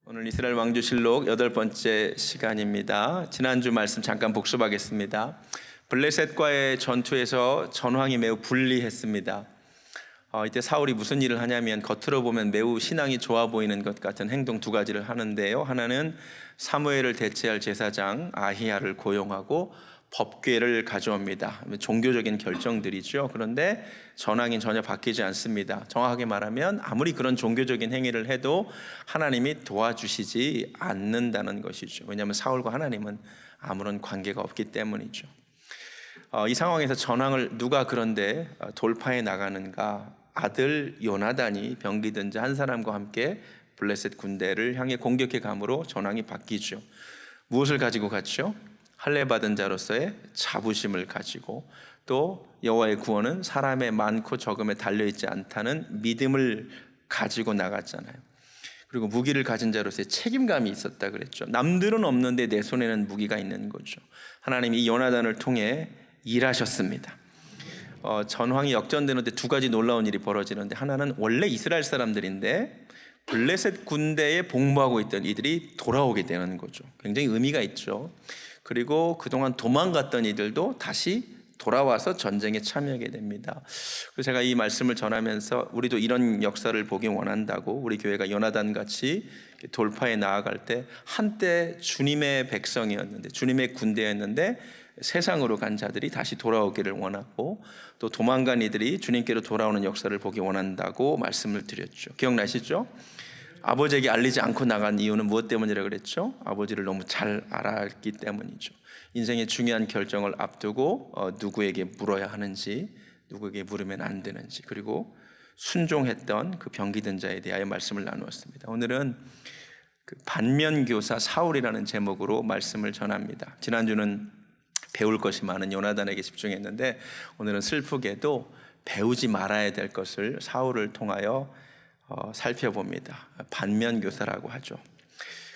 오늘 이스라엘 왕조실록 8번째 시간입니다. 지난주 말씀 잠깐 복습하겠습니다. 블레셋과의 전투에서 전황이 매우 불리했습니다. 이때 사울이 무슨 일을 하냐면 겉으로 보면 매우 신앙이 좋아 보이는 것 같은 행동 두 가지를 하는데요. 하나는 사무엘을 대체할 제사장 아히야를 고용하고 법궤를 가져옵니다. 종교적인 결정들이죠. 그런데 전황이 전혀 바뀌지 않습니다. 정확하게 말하면 아무리 그런 종교적인 행위를 해도 하나님이 도와주시지 않는다는 것이죠. 왜냐하면 사울과 하나님은 아무런 관계가 없기 때문이죠. 이 상황에서 전황을 누가 그런데 돌파해 나가는가? 아들 요나단이 병기든 자 한 사람과 함께 블레셋 군대를 향해 공격해 감으로 전황이 바뀌죠. 무엇을 가지고 갔죠? 할례 받은 자로서의 자부심을 가지고, 또 여호와의 구원은 사람의 많고 적음에 달려있지 않다는 믿음을 가지고 나갔잖아요. 그리고 무기를 가진 자로서의 책임감이 있었다 그랬죠. 남들은 없는데 내 손에는 무기가 있는 거죠. 하나님이 이 요나단을 통해 일하셨습니다. 전황이 역전되는데 두 가지 놀라운 일이 벌어지는데, 하나는 원래 이스라엘 사람들인데 블레셋 군대에 복무하고 있던 이들이 돌아오게 되는 거죠. 굉장히 의미가 있죠. 그리고 그동안 도망갔던 이들도 다시 돌아와서 전쟁에 참여하게 됩니다. 그래서 제가 이 말씀을 전하면서 우리도 이런 역사를 보기 원한다고, 우리 교회가 요나단 같이 돌파해 나아갈 때 한때 주님의 백성이었는데, 주님의 군대였는데 세상으로 간 자들이 다시 돌아오기를 원하고, 또 도망간 이들이 주님께로 돌아오는 역사를 보기 원한다고 말씀을 드렸죠. 기억나시죠? 아버지에게 알리지 않고 나간 이유는 무엇 때문이라고 그랬죠? 아버지를 너무 잘 알았기 때문이죠. 인생의 중요한 결정을 앞두고 누구에게 물어야 하는지, 누구에게 물으면 안 되는지, 그리고 순종했던 그 병기든 자에 대하여 말씀을 나누었습니다. 오늘은 그 반면교사 사울이라는 제목으로 말씀을 전합니다. 지난주는 배울 것이 많은 요나단에게 집중했는데, 오늘은 슬프게도 배우지 말아야 될 것을 사울을 통하여 살펴봅니다. 반면교사라고 하죠.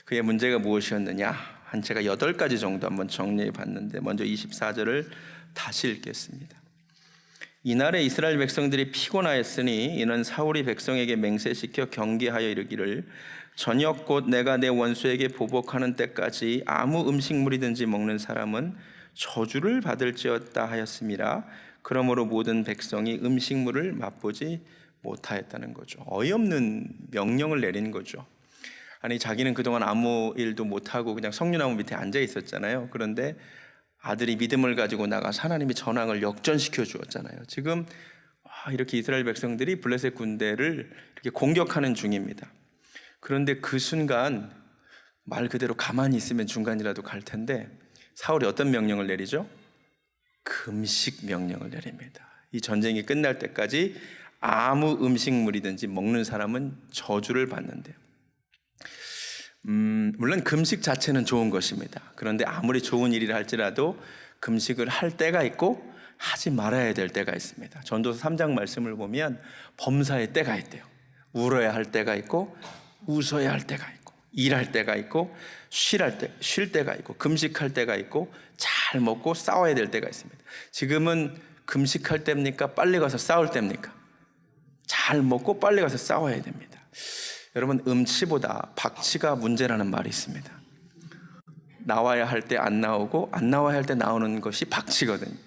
그의 문제가 무엇이었느냐? 제가 8가지 정도 한번 정리해 봤는데, 먼저 24절을 다시 읽겠습니다. 이날에 이스라엘 백성들이 피곤하였으니 이는 사울이 백성에게 맹세시켜 경계하여 이르기를, 저녁 곧 내가 내 원수에게 보복하는 때까지 아무 음식물이든지 먹는 사람은 저주를 받을지어다 하였음이라. 그러므로 모든 백성이 음식물을 맛보지 못하였다는 거죠. 어이없는 명령을 내린 거죠. 아니, 자기는 그동안 아무 일도 못하고 그냥 석류나무 밑에 앉아 있었잖아요. 그런데 아들이 믿음을 가지고 나가서 하나님이 전황을 역전시켜 주었잖아요. 지금 이렇게 이스라엘 백성들이 블레셋 군대를 이렇게 공격하는 중입니다. 그런데 그 순간 말 그대로 가만히 있으면 중간이라도 갈 텐데, 사울이 어떤 명령을 내리죠? 금식 명령을 내립니다. 이 전쟁이 끝날 때까지 아무 음식물이든지 먹는 사람은 저주를 받는데요. 물론 금식 자체는 좋은 것입니다. 그런데 아무리 좋은 일이라 할지라도 금식을 할 때가 있고 하지 말아야 될 때가 있습니다. 전도서 3장 말씀을 보면 범사의 때가 있대요. 울어야 할 때가 있고 웃어야 할 때가 있고, 일할 때가 있고 쉴 때가 있고, 금식할 때가 있고, 잘 먹고 싸워야 될 때가 있습니다. 지금은 금식할 때입니까? 빨리 가서 싸울 때입니까? 잘 먹고 빨리 가서 싸워야 됩니다. 여러분, 음치보다 박치가 문제라는 말이 있습니다. 나와야 할 때 안 나오고 안 나와야 할 때 나오는 것이 박치거든요.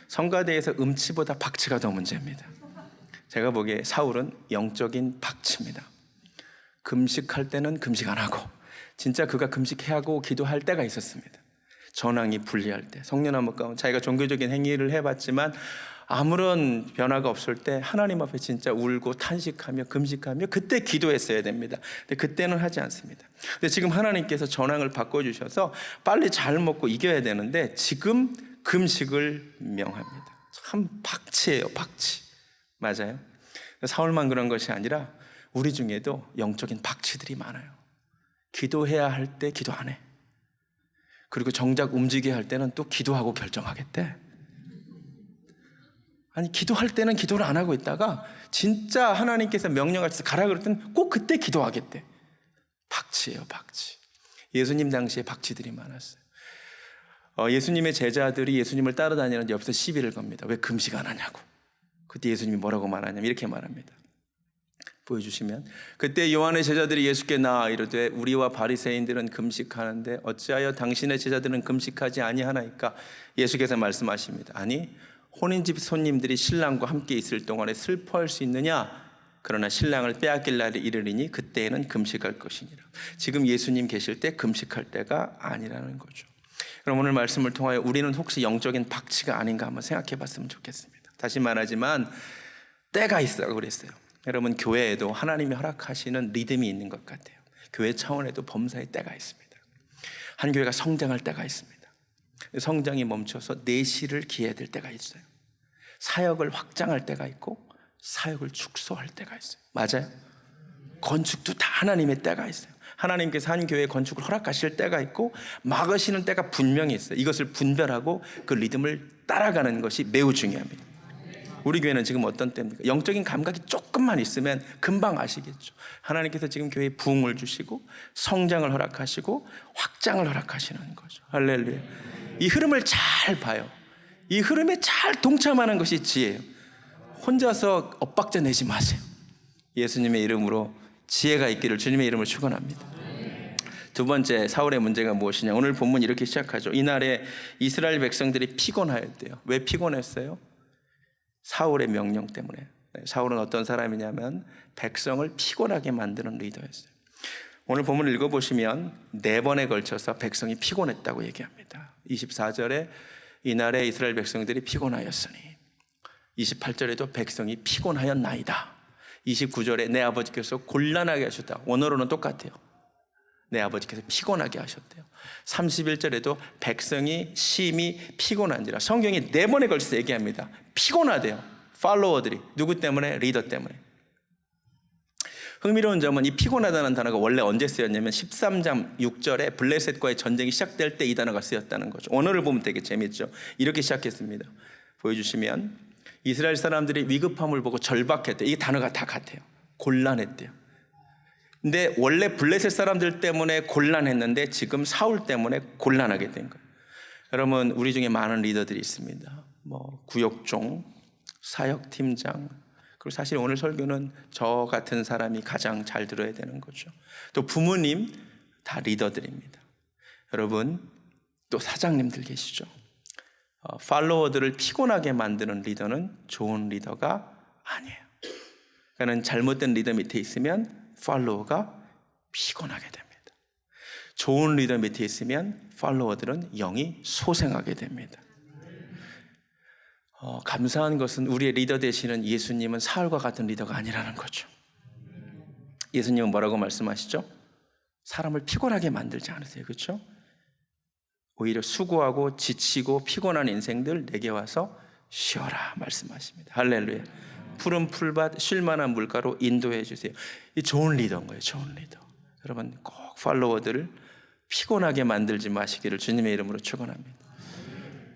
성가대에서 음치보다 박치가 더 문제입니다. 제가 보기에 사울은 영적인 박치입니다. 금식할 때는 금식 안 하고, 진짜 그가 금식해야 하고 기도할 때가 있었습니다. 전황이 불리할 때, 성령나무 가운데 자기가 종교적인 행위를 해봤지만 아무런 변화가 없을 때 하나님 앞에 진짜 울고 탄식하며 금식하며 그때 기도했어야 됩니다. 근데 그때는 하지 않습니다. 근데 지금 하나님께서 전황을 바꿔주셔서 빨리 잘 먹고 이겨야 되는데 지금 금식을 명합니다. 참 박치예요, 박치. 맞아요. 사울만 그런 것이 아니라 우리 중에도 영적인 박치들이 많아요. 기도해야 할 때 기도 안 해. 그리고 정작 움직여야 할 때는 또 기도하고 결정하겠대. 아니, 기도할 때는 기도를 안 하고 있다가 진짜 하나님께서 명령하셔서 가라 그럴 때는 꼭 그때 기도하겠대. 박치예요, 박치. 예수님 당시에 박치들이 많았어요. 예수님의 제자들이 예수님을 따라다니는데 옆에서 시비를 겁니다. 왜 금식 안 하냐고. 그때 예수님이 뭐라고 말하냐면 이렇게 말합니다. 보여주시면, 그때 요한의 제자들이 예수께 나아 이르되 우리와 바리새인들은 금식하는데 어찌하여 당신의 제자들은 금식하지 아니하나이까? 예수께서 말씀하십니다. 아니, 혼인집 손님들이 신랑과 함께 있을 동안에 슬퍼할 수 있느냐? 그러나 신랑을 빼앗길 날이 이르리니 그때에는 금식할 것이니라. 지금 예수님 계실 때 금식할 때가 아니라는 거죠. 그럼 오늘 말씀을 통하여 우리는 혹시 영적인 박치가 아닌가 한번 생각해 봤으면 좋겠습니다. 다시 말하지만 때가 있다고 그랬어요. 여러분, 교회에도 하나님이 허락하시는 리듬이 있는 것 같아요. 교회 차원에도 범사의 때가 있습니다. 한 교회가 성장할 때가 있습니다. 성장이 멈춰서 내실을 기해야 될 때가 있어요. 사역을 확장할 때가 있고 사역을 축소할 때가 있어요. 맞아요? 건축도 다 하나님의 때가 있어요. 하나님께서 한 교회의 건축을 허락하실 때가 있고 막으시는 때가 분명히 있어요. 이것을 분별하고 그 리듬을 따라가는 것이 매우 중요합니다. 우리 교회는 지금 어떤 때입니까? 영적인 감각이 조금만 있으면 금방 아시겠죠. 하나님께서 지금 교회에 부흥을 주시고 성장을 허락하시고 확장을 허락하시는 거죠. 할렐루야. 이 흐름을 잘 봐요. 이 흐름에 잘 동참하는 것이 지혜예요. 혼자서 엇박자 내지 마세요. 예수님의 이름으로 지혜가 있기를 주님의 이름으로 축원합니다. 두 번째, 사울의 문제가 무엇이냐? 오늘 본문 이렇게 시작하죠. 이날에 이스라엘 백성들이 피곤하였대요. 왜 피곤했어요? 사울의 명령 때문에. 사울은 어떤 사람이냐면 백성을 피곤하게 만드는 리더였어요. 오늘 본문을 읽어보시면 4번에 걸쳐서 백성이 피곤했다고 얘기합니다. 24절에 이날에 이스라엘 백성들이 피곤하였으니, 28절에도 백성이 피곤하였나이다. 29절에 내 아버지께서 곤란하게 하셨다. 원어로는 똑같아요. 내 아버지께서 피곤하게 하셨대요. 31절에도 백성이 심히 피곤한지라. 성경이 4번에 걸쳐서 얘기합니다. 피곤하대요. 팔로워들이. 누구 때문에? 리더 때문에. 흥미로운 점은 이 피곤하다는 단어가 원래 언제 쓰였냐면 13장 6절에 블레셋과의 전쟁이 시작될 때 이 단어가 쓰였다는 거죠. 언어를 보면 되게 재밌죠. 이렇게 시작했습니다. 보여주시면 이스라엘 사람들이 위급함을 보고 절박했대요. 이 단어가 다 같아요. 곤란했대요. 근데 원래 블레셋 사람들 때문에 곤란했는데 지금 사울 때문에 곤란하게 된 거예요. 여러분, 우리 중에 많은 리더들이 있습니다. 구역종, 사역팀장, 그리고 사실 오늘 설교는 저 같은 사람이 가장 잘 들어야 되는 거죠. 또 부모님, 다 리더들입니다. 여러분, 또 사장님들 계시죠. 팔로워들을 피곤하게 만드는 리더는 좋은 리더가 아니에요. 그러니까 잘못된 리더 밑에 있으면 팔로워가 피곤하게 됩니다. 좋은 리더 밑에 있으면 팔로워들은 영이 소생하게 됩니다. 감사한 것은 우리의 리더 되시는 예수님은 사울과 같은 리더가 아니라는 거죠. 예수님은 뭐라고 말씀하시죠? 사람을 피곤하게 만들지 않으세요. 그렇죠? 오히려 수고하고 지치고 피곤한 인생들 내게 와서 쉬어라 말씀하십니다. 할렐루야. 푸른 풀밭 쉴만한 물가로 인도해 주세요. 이 좋은 리더인 거예요. 좋은 리더. 여러분, 꼭 팔로워들을 피곤하게 만들지 마시기를 주님의 이름으로 축원합니다.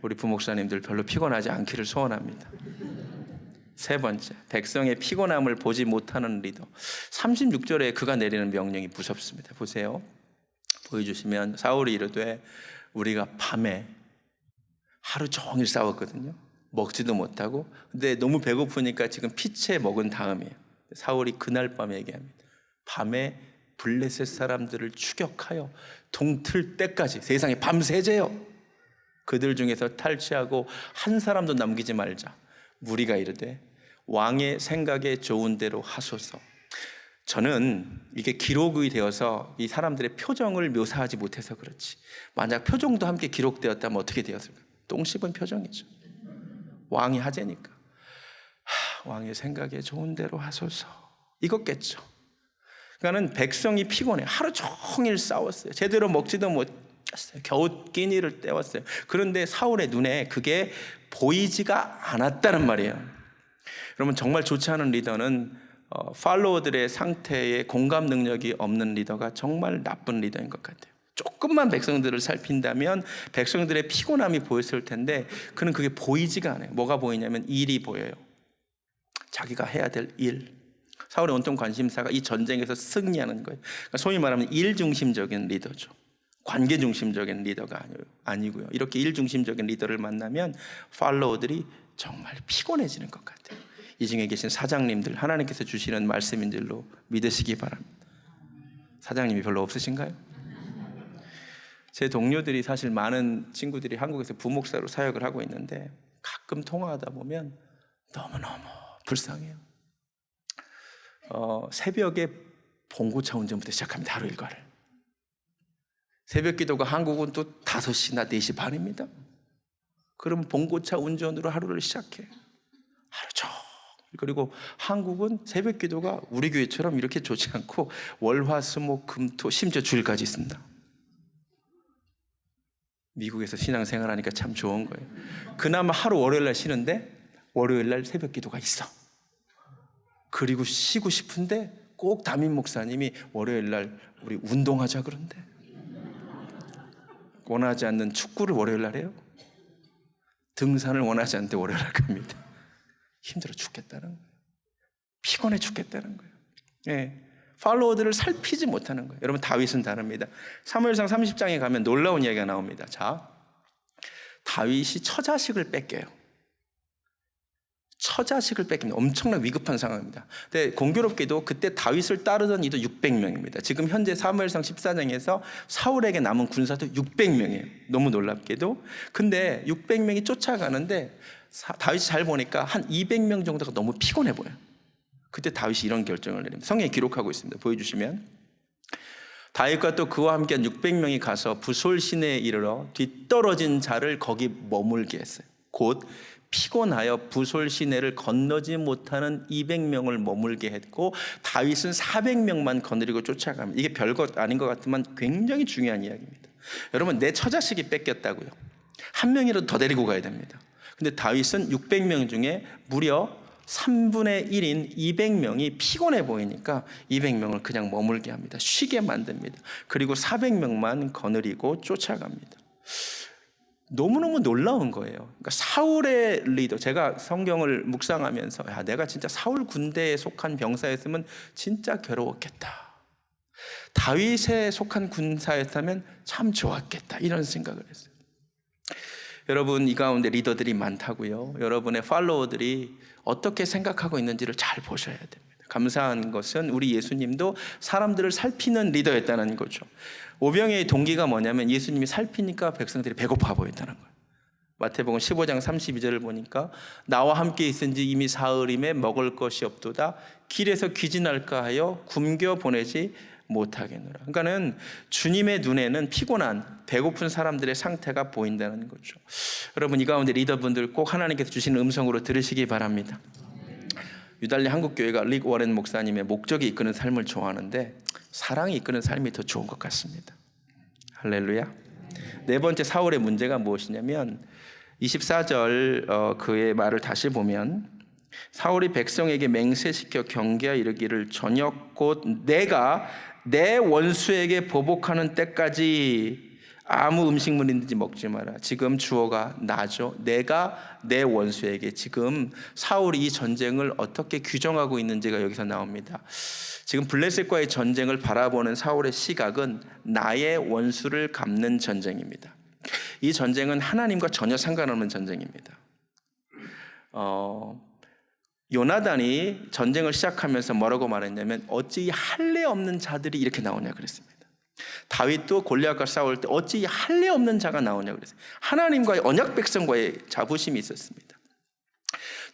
우리 부목사님들 별로 피곤하지 않기를 소원합니다. 세 번째, 백성의 피곤함을 보지 못하는 리더. 36절에 그가 내리는 명령이 무섭습니다. 보세요. 보여주시면 사울이 이르되 우리가 밤에 하루 종일 싸웠거든요. 먹지도 못하고. 근데 너무 배고프니까 지금 피채 먹은 다음이에요. 사울이 그날 밤에 얘기합니다. 밤에 블레셋 사람들을 추격하여 동틀 때까지, 세상에 밤새재요. 그들 중에서 탈취하고 한 사람도 남기지 말자. 무리가 이르되 왕의 생각에 좋은 대로 하소서. 저는 이게 기록이 되어서 이 사람들의 표정을 묘사하지 못해서 그렇지, 만약 표정도 함께 기록되었다면 어떻게 되었을까? 똥 씹은 표정이죠. 왕이 하재니까 왕의 생각에 좋은 대로 하소서, 이거겠죠. 그러니까는 백성이 피곤해. 하루 종일 싸웠어요. 제대로 먹지도 못했어요. 겨우 끼니를 때웠어요. 그런데 사울의 눈에 그게 보이지가 않았다는 말이에요. 여러분, 정말 좋지 않은 리더는 팔로워들의 상태에 공감 능력이 없는 리더가 정말 나쁜 리더인 것 같아요. 조금만 백성들을 살핀다면 백성들의 피곤함이 보였을 텐데 그는 그게 보이지가 않아요. 뭐가 보이냐면 일이 보여요. 자기가 해야 될 일. 사울의 온통 관심사가 이 전쟁에서 승리하는 거예요. 그러니까 소위 말하면 일중심적인 리더죠. 관계중심적인 리더가 아니고요. 이렇게 일중심적인 리더를 만나면 팔로워들이 정말 피곤해지는 것 같아요. 이 중에 계신 사장님들, 하나님께서 주시는 말씀인 줄로 믿으시기 바랍니다. 사장님이 별로 없으신가요? 제 동료들이 사실 많은 친구들이 한국에서 부목사로 사역을 하고 있는데 가끔 통화하다 보면 너무너무 불쌍해요. 새벽에 봉고차 운전부터 시작합니다. 하루 일과를. 새벽 기도가 한국은 또 5시나 4시 반입니다. 그럼 봉고차 운전으로 하루를 시작해. 하루 종일. 그리고 한국은 새벽 기도가 우리 교회처럼 이렇게 좋지 않고 월화수목금토 심지어 주일까지 있습니다. 미국에서 신앙생활하니까 참 좋은 거예요. 그나마 하루 월요일날 쉬는데 월요일날 새벽 기도가 있어. 그리고 쉬고 싶은데 꼭 담임 목사님이 월요일날 우리 운동하자 그런데 원하지 않는 축구를 월요일날 해요. 등산을 원하지 않는데 월요일날 갑니다. 힘들어 죽겠다는 거예요. 피곤해 죽겠다는 거예요. 예. 팔로워들을 살피지 못하는 거예요. 여러분 다윗은 다릅니다. 사무엘상 30장에 가면 놀라운 이야기가 나옵니다. 자, 다윗이 처자식을 뺏겨요. 처자식을 뺏깁니다. 엄청난 위급한 상황입니다. 근데 공교롭게도 그때 다윗을 따르던 이도 600명입니다. 지금 현재 사무엘상 14장에서 사울에게 남은 군사도 600명이에요. 너무 놀랍게도. 근데 600명이 쫓아가는데 다윗이 잘 보니까 한 200명 정도가 너무 피곤해 보여요. 그때 다윗이 이런 결정을 내립니다. 성경에 기록하고 있습니다. 보여주시면 다윗과 또 그와 함께한 600명이 가서 부솔 시내에 이르러 뒤떨어진 자를 거기 머물게 했어요. 곧 피곤하여 부솔 시내를 건너지 못하는 200명을 머물게 했고 다윗은 400명만 거느리고 쫓아갑니다. 이게 별것 아닌 것 같지만 굉장히 중요한 이야기입니다. 여러분 내 처자식이 뺏겼다고요. 한 명이라도 더 데리고 가야 됩니다. 근데 다윗은 600명 중에 무려 3분의 1인 200명이 피곤해 보이니까 200명을 그냥 머물게 합니다. 쉬게 만듭니다. 그리고 400명만 거느리고 쫓아갑니다. 너무너무 놀라운 거예요. 그러니까 사울의 리더, 제가 성경을 묵상하면서 야, 내가 진짜 사울 군대에 속한 병사였으면 진짜 괴로웠겠다. 다윗에 속한 군사였다면 참 좋았겠다. 이런 생각을 했어요. 여러분 이 가운데 리더들이 많다고요. 여러분의 팔로워들이 어떻게 생각하고 있는지를 잘 보셔야 됩니다. 감사한 것은 우리 예수님도 사람들을 살피는 리더였다는 거죠. 오병이의 동기가 뭐냐면 예수님이 살피니까 백성들이 배고파 보였다는 거예요. 마태복음 15장 32절을 보니까 나와 함께 있은 지 이미 사흘임에 먹을 것이 없도다. 길에서 귀진할까 하여 굶겨 보내지 못하겠노라. 그러니까는 주님의 눈에는 피곤한 배고픈 사람들의 상태가 보인다는 거죠. 여러분 이 가운데 리더분들 꼭 하나님께서 주시는 음성으로 들으시기 바랍니다. 유달리 한국교회가 릭 워렌 목사님의 목적이 이끄는 삶을 좋아하는데 사랑이 이끄는 삶이 더 좋은 것 같습니다. 할렐루야. 네 번째 사울의 문제가 무엇이냐면 24절 그의 말을 다시 보면 사울이 백성에게 맹세시켜 경계하여 이르기를 저녁 곧 내가 내 원수에게 보복하는 때까지 아무 음식물이든지 먹지 마라. 지금 주어가 나죠. 내가 내 원수에게. 지금 사울이 이 전쟁을 어떻게 규정하고 있는지가 여기서 나옵니다. 지금 블레셋과의 전쟁을 바라보는 사울의 시각은 나의 원수를 갚는 전쟁입니다. 이 전쟁은 하나님과 전혀 상관없는 전쟁입니다. 요나단이 전쟁을 시작하면서 뭐라고 말했냐면 어찌 할례 없는 자들이 이렇게 나오냐 그랬습니다. 다윗도 골리앗과 싸울 때 어찌 할례 없는 자가 나오냐 그랬어요. 하나님과의 언약 백성과의 자부심이 있었습니다.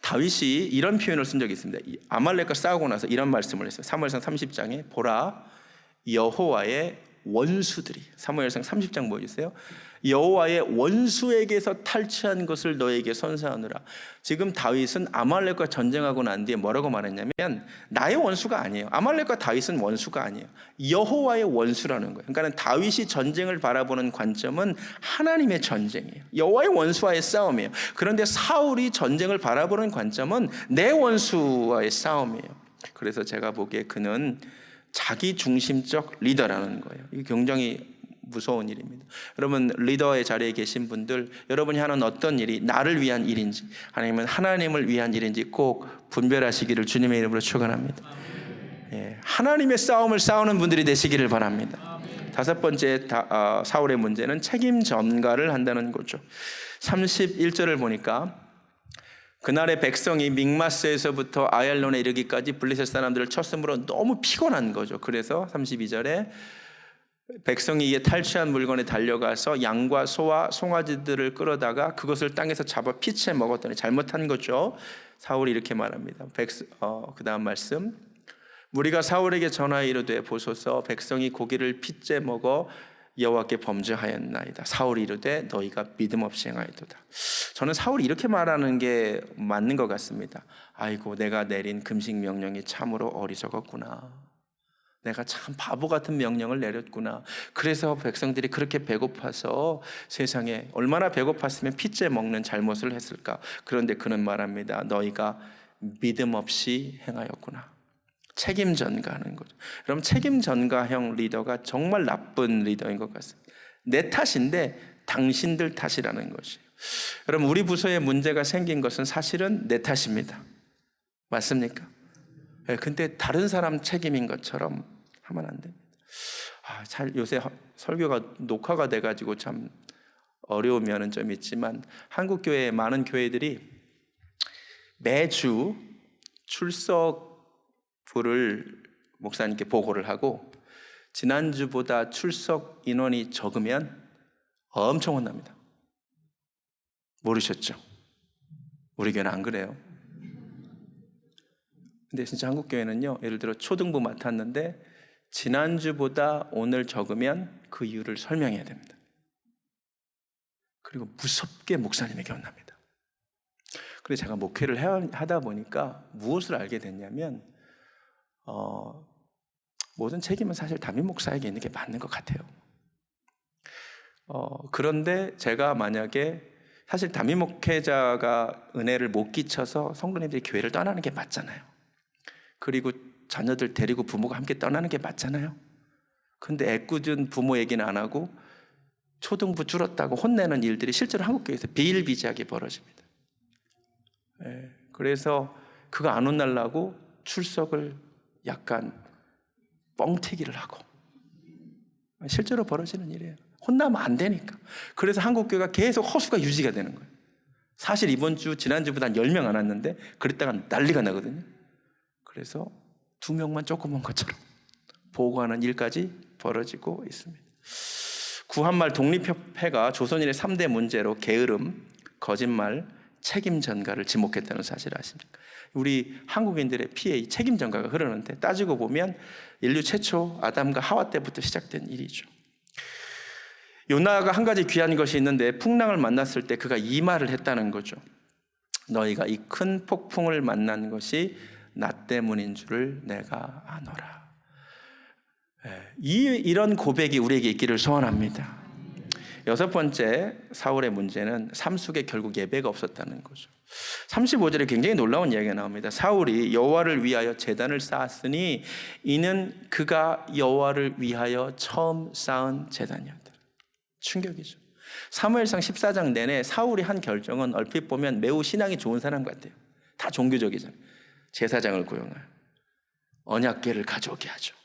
다윗이 이런 표현을 쓴 적이 있습니다. 아말렉과 싸우고 나서 이런 말씀을 했어요. 사무엘상 30장에 보라 여호와의 원수들이, 사무엘상 30장 보여주세요. 여호와의 원수에게서 탈취한 것을 너에게 선사하느라. 지금 다윗은 아말렉과 전쟁하고 난 뒤에 뭐라고 말했냐면 나의 원수가 아니에요. 아말렉과 다윗은 원수가 아니에요. 여호와의 원수라는 거예요. 그러니까 다윗이 전쟁을 바라보는 관점은 하나님의 전쟁이에요. 여호와의 원수와의 싸움이에요. 그런데 사울이 전쟁을 바라보는 관점은 내 원수와의 싸움이에요. 그래서 제가 보기에 그는 자기 중심적 리더라는 거예요. 이게 굉장히 무서운 일입니다. 여러분 리더의 자리에 계신 분들, 여러분이 하는 어떤 일이 나를 위한 일인지 아니면 하나님을 위한 일인지 꼭 분별하시기를 주님의 이름으로 축원합니다. 예, 하나님의 싸움을 싸우는 분들이 되시기를 바랍니다. 다섯 번째 사울의 문제는 책임 전가를 한다는 거죠. 31절을 보니까 그날의 백성이 믹마스에서부터 아얄론에 이르기까지 블레셋 사람들을 쳤으므로 너무 피곤한 거죠. 그래서 32절에 백성이 이에 탈취한 물건에 달려가서 양과 소와 송아지들을 끌어다가 그것을 땅에서 잡아 피채 먹었더니 잘못한 거죠. 사울이 이렇게 말합니다. 그 다음 말씀, 무리가 사울에게 전하여 이르되 보소서 백성이 고기를 피째 먹어 여호와께 범죄하였나이다. 사울이 이르되 너희가 믿음 없이 행하였도다. 저는 사울이 이렇게 말하는 게 맞는 것 같습니다. 아이고, 내가 내린 금식 명령이 참으로 어리석었구나. 내가 참 바보 같은 명령을 내렸구나. 그래서 백성들이 그렇게 배고파서 세상에 얼마나 배고팠으면 피째 먹는 잘못을 했을까. 그런데 그는 말합니다. 너희가 믿음 없이 행하였구나. 책임 전가하는 거죠. 여러분, 책임 전가형 리더가 정말 나쁜 리더인 것 같습니다. 내 탓인데 당신들 탓이라는 것이에요. 여러분, 우리 부서에 문제가 생긴 것은 사실은 내 탓입니다. 맞습니까? 근데 다른 사람 책임인 것처럼 하면 안 됩니다. 요새 설교가 녹화가 돼가지고 참 어려운 면은 좀 있지만 한국 교회의 많은 교회들이 매주 출석부를 목사님께 보고를 하고 지난주보다 출석 인원이 적으면 엄청 혼납니다. 모르셨죠? 우리 교회는 안 그래요. 근데 진짜 한국 교회는요, 예를 들어 초등부 맡았는데 지난주보다 오늘 적으면 그 이유를 설명해야 됩니다. 그리고 무섭게 목사님에게 혼납니다. 그래서 제가 목회를 하다 보니까 무엇을 알게 됐냐면 모든 책임은 사실 담임 목사에게 있는 게 맞는 것 같아요. 그런데 제가 만약에 사실 담임 목회자가 은혜를 못 끼쳐서 성도님들이 교회를 떠나는 게 맞잖아요. 그리고 자녀들 데리고 부모가 함께 떠나는 게 맞잖아요. 근데 애꿎은 부모 얘기는 안 하고 초등부 줄었다고 혼내는 일들이 실제로 한국교회에서 비일비재하게 벌어집니다. 그래서 그거 안 혼날라고 출석을 약간 뻥튀기를 하고 실제로 벌어지는 일이에요. 혼나면 안 되니까. 그래서 한국교회가 계속 허수가 유지가 되는 거예요. 사실 이번 주 지난주보다 한 10명 안 왔는데 그랬다가 난리가 나거든요. 그래서 2명만 조금 온 것처럼 보고하는 일까지 벌어지고 있습니다. 구한말 독립협회가 조선인의 3대 문제로 게으름, 거짓말, 책임 전가를 지목했다는 사실 아십니까? 우리 한국인들의 피해 이 책임 전가가 흐르는데 따지고 보면 인류 최초 아담과 하와 때부터 시작된 일이죠. 요나가 한 가지 귀한 것이 있는데 풍랑을 만났을 때 그가 이 말을 했다는 거죠. 너희가 이 큰 폭풍을 만난 것이 나 때문인 줄을 내가 아노라. 이런 고백이 우리에게 있기를 소원합니다. 6번째 사울의 문제는 삶 속에 결국 예배가 없었다는 거죠. 35절에 굉장히 놀라운 이야기가 나옵니다. 사울이 여호와를 위하여 제단을 쌓았으니 이는 그가 여호와를 위하여 처음 쌓은 제단이었다. 충격이죠. 사무엘상 14장 내내 사울이 한 결정은 얼핏 보면 매우 신앙이 좋은 사람 같아요. 다 종교적이잖아요. 제사장을 고용하여 언약궤를 가져오게 하죠.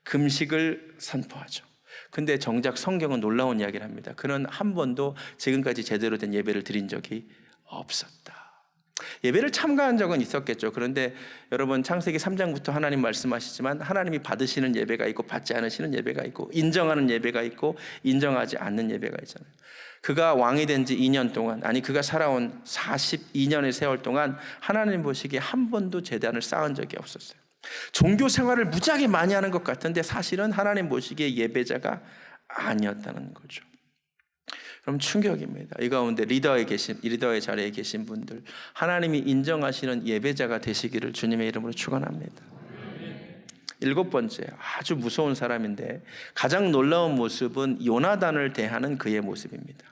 금식을 선포하죠. 근데 정작 성경은 놀라운 이야기를 합니다. 그는 한 번도 지금까지 제대로 된 예배를 드린 적이 없었다. 예배를 참가한 적은 있었겠죠. 그런데 여러분 창세기 3장부터 하나님 말씀하시지만 하나님이 받으시는 예배가 있고 받지 않으시는 예배가 있고 인정하는 예배가 있고 인정하지 않는 예배가 있잖아요. 그가 왕이 된 지 2년 동안, 아니 그가 살아온 42년의 세월 동안 하나님 보시기에 한 번도 제단을 쌓은 적이 없었어요. 종교 생활을 무지하게 많이 하는 것 같은데 사실은 하나님 보시기에 예배자가 아니었다는 거죠. 그럼 충격입니다. 이 가운데 리더의 자리에 계신 분들, 하나님이 인정하시는 예배자가 되시기를 주님의 이름으로 축원합니다. 7번째, 아주 무서운 사람인데 가장 놀라운 모습은 요나단을 대하는 그의 모습입니다.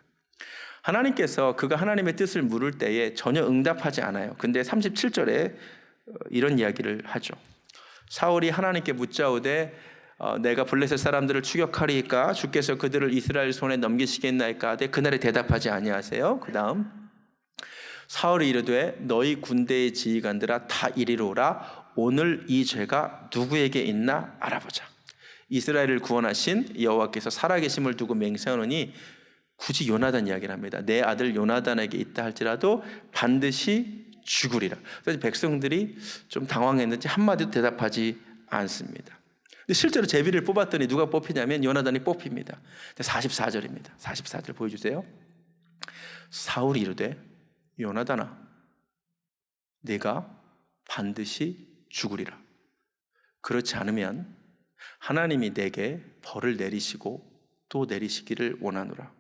하나님께서 그가 하나님의 뜻을 물을 때에 전혀 응답하지 않아요. 근데 37절에 이런 이야기를 하죠. 사울이 하나님께 묻자오되 내가 블레셋 사람들을 추격하리이까 주께서 그들을 이스라엘 손에 넘기시겠나이까 하되 그날에 대답하지 아니하세요. 그 다음 사울이 이르되 너희 군대의 지휘관들아 다 이리로 오라. 오늘 이 죄가 누구에게 있나 알아보자. 이스라엘을 구원하신 여호와께서 살아계심을 두고 맹세하노니, 굳이 요나단 이야기를 합니다. 내 아들 요나단에게 있다 할지라도 반드시 죽으리라. 그래서 백성들이 좀 당황했는지 한마디도 대답하지 않습니다. 근데 실제로 제비를 뽑았더니 누가 뽑히냐면 요나단이 뽑힙니다. 44절입니다. 44절 보여주세요. 사울이 이르되 요나단아 네가 반드시 죽으리라. 그렇지 않으면 하나님이 내게 벌을 내리시고 또 내리시기를 원하노라.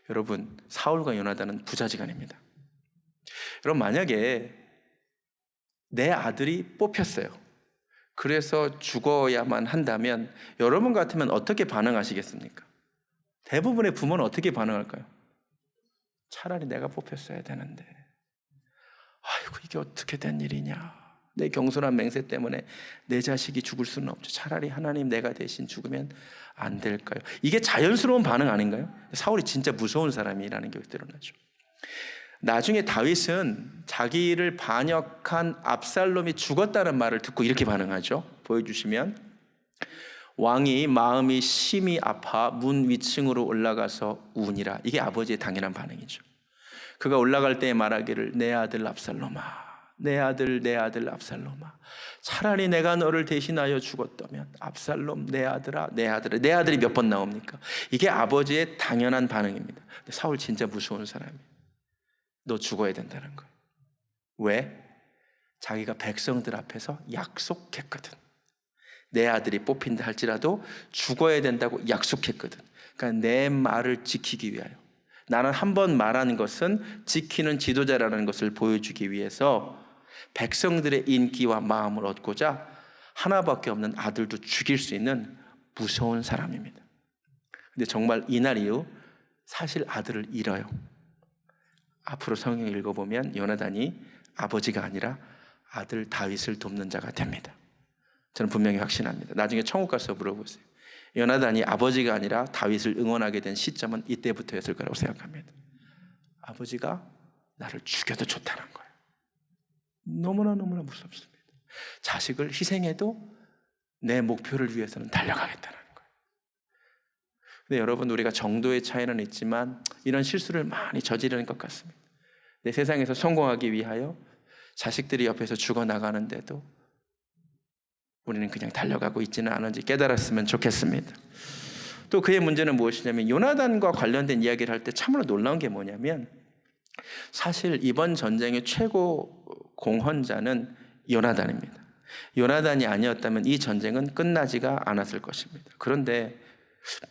여러분, 사울과 요나단은 부자지간입니다. 여러분, 만약에 내 아들이 뽑혔어요. 그래서 죽어야만 한다면 여러분 같으면 어떻게 반응하시겠습니까? 대부분의 부모는 어떻게 반응할까요? 차라리 내가 뽑혔어야 되는데, 아이고 이게 어떻게 된 일이냐, 내 경솔한 맹세 때문에 내 자식이 죽을 수는 없죠. 차라리 하나님 내가 대신 죽으면 안 될까요? 이게 자연스러운 반응 아닌가요? 사울이 진짜 무서운 사람이라는 게 드러나죠. 나중에 다윗은 자기를 반역한 압살롬이 죽었다는 말을 듣고 이렇게 반응하죠. 보여주시면, 왕이 마음이 심히 아파 문 위층으로 올라가서 우니라. 이게 아버지의 당연한 반응이죠. 그가 올라갈 때 말하기를 내 아들 압살롬아, 내 아들 내 아들 압살롬아, 차라리 내가 너를 대신하여 죽었다면 압살롬 내 아들아 내 아들아. 내 아들이 몇 번 나옵니까? 이게 아버지의 당연한 반응입니다. 근데 사울 진짜 무서운 사람이에요. 너 죽어야 된다는 거예요. 왜? 자기가 백성들 앞에서 약속했거든. 내 아들이 뽑힌다 할지라도 죽어야 된다고 약속했거든. 그러니까 내 말을 지키기 위하여, 나는 한 번 말한 것은 지키는 지도자라는 것을 보여주기 위해서 백성들의 인기와 마음을 얻고자 하나밖에 없는 아들도 죽일 수 있는 무서운 사람입니다. 근데 정말 이날 이후 사실 아들을 잃어요. 앞으로 성경 읽어보면 요나단이 아버지가 아니라 아들 다윗을 돕는 자가 됩니다. 저는 분명히 확신합니다. 나중에 천국 가서 물어보세요. 요나단이 아버지가 아니라 다윗을 응원하게 된 시점은 이때부터였을 거라고 생각합니다. 아버지가 나를 죽여도 좋다는 거예요. 너무나 무섭습니다. 자식을 희생해도 내 목표를 위해서는 달려가겠다는 거예요. 근데 여러분, 우리가 정도의 차이는 있지만 이런 실수를 많이 저지르는 것 같습니다. 내 세상에서 성공하기 위하여 자식들이 옆에서 죽어나가는데도 우리는 그냥 달려가고 있지는 않은지 깨달았으면 좋겠습니다. 또 그의 문제는 무엇이냐면, 요나단과 관련된 이야기를 할 때 참으로 놀라운 게 뭐냐면, 사실 이번 전쟁의 최고 공헌자는 요나단입니다. 요나단이 아니었다면 이 전쟁은 끝나지가 않았을 것입니다. 그런데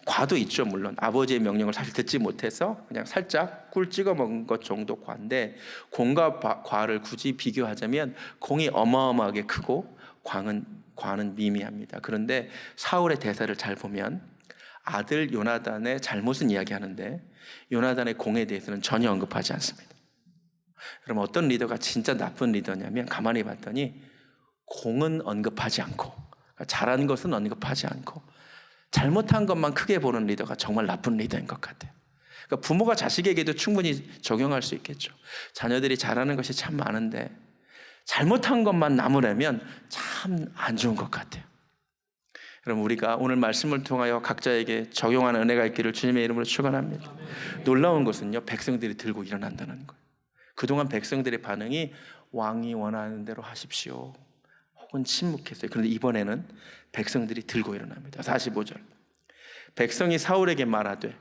과도 있죠. 물론 아버지의 명령을 사실 듣지 못해서 그냥 살짝 꿀 찍어 먹은 것 정도 과인데, 공과 과를 굳이 비교하자면 공이 어마어마하게 크고 과는 미미합니다. 그런데 사울의 대사를 잘 보면 아들 요나단의 잘못은 이야기하는데 요나단의 공에 대해서는 전혀 언급하지 않습니다. 그럼 어떤 리더가 진짜 나쁜 리더냐면, 가만히 봤더니 공은 언급하지 않고, 잘한 것은 언급하지 않고 잘못한 것만 크게 보는 리더가 정말 나쁜 리더인 것 같아요. 그러니까 부모가 자식에게도 충분히 적용할 수 있겠죠. 자녀들이 잘하는 것이 참 많은데 잘못한 것만 남으려면 참 안 좋은 것 같아요. 여러분, 우리가 오늘 말씀을 통하여 각자에게 적용하는 은혜가 있기를 주님의 이름으로 축원합니다. 놀라운 것은요, 백성들이 들고 일어난다는 거예요. 그동안 백성들의 반응이 왕이 원하는 대로 하십시오 혹은 침묵했어요. 그런데 이번에는 백성들이 들고 일어납니다. 45절, 백성이 사울에게 말하되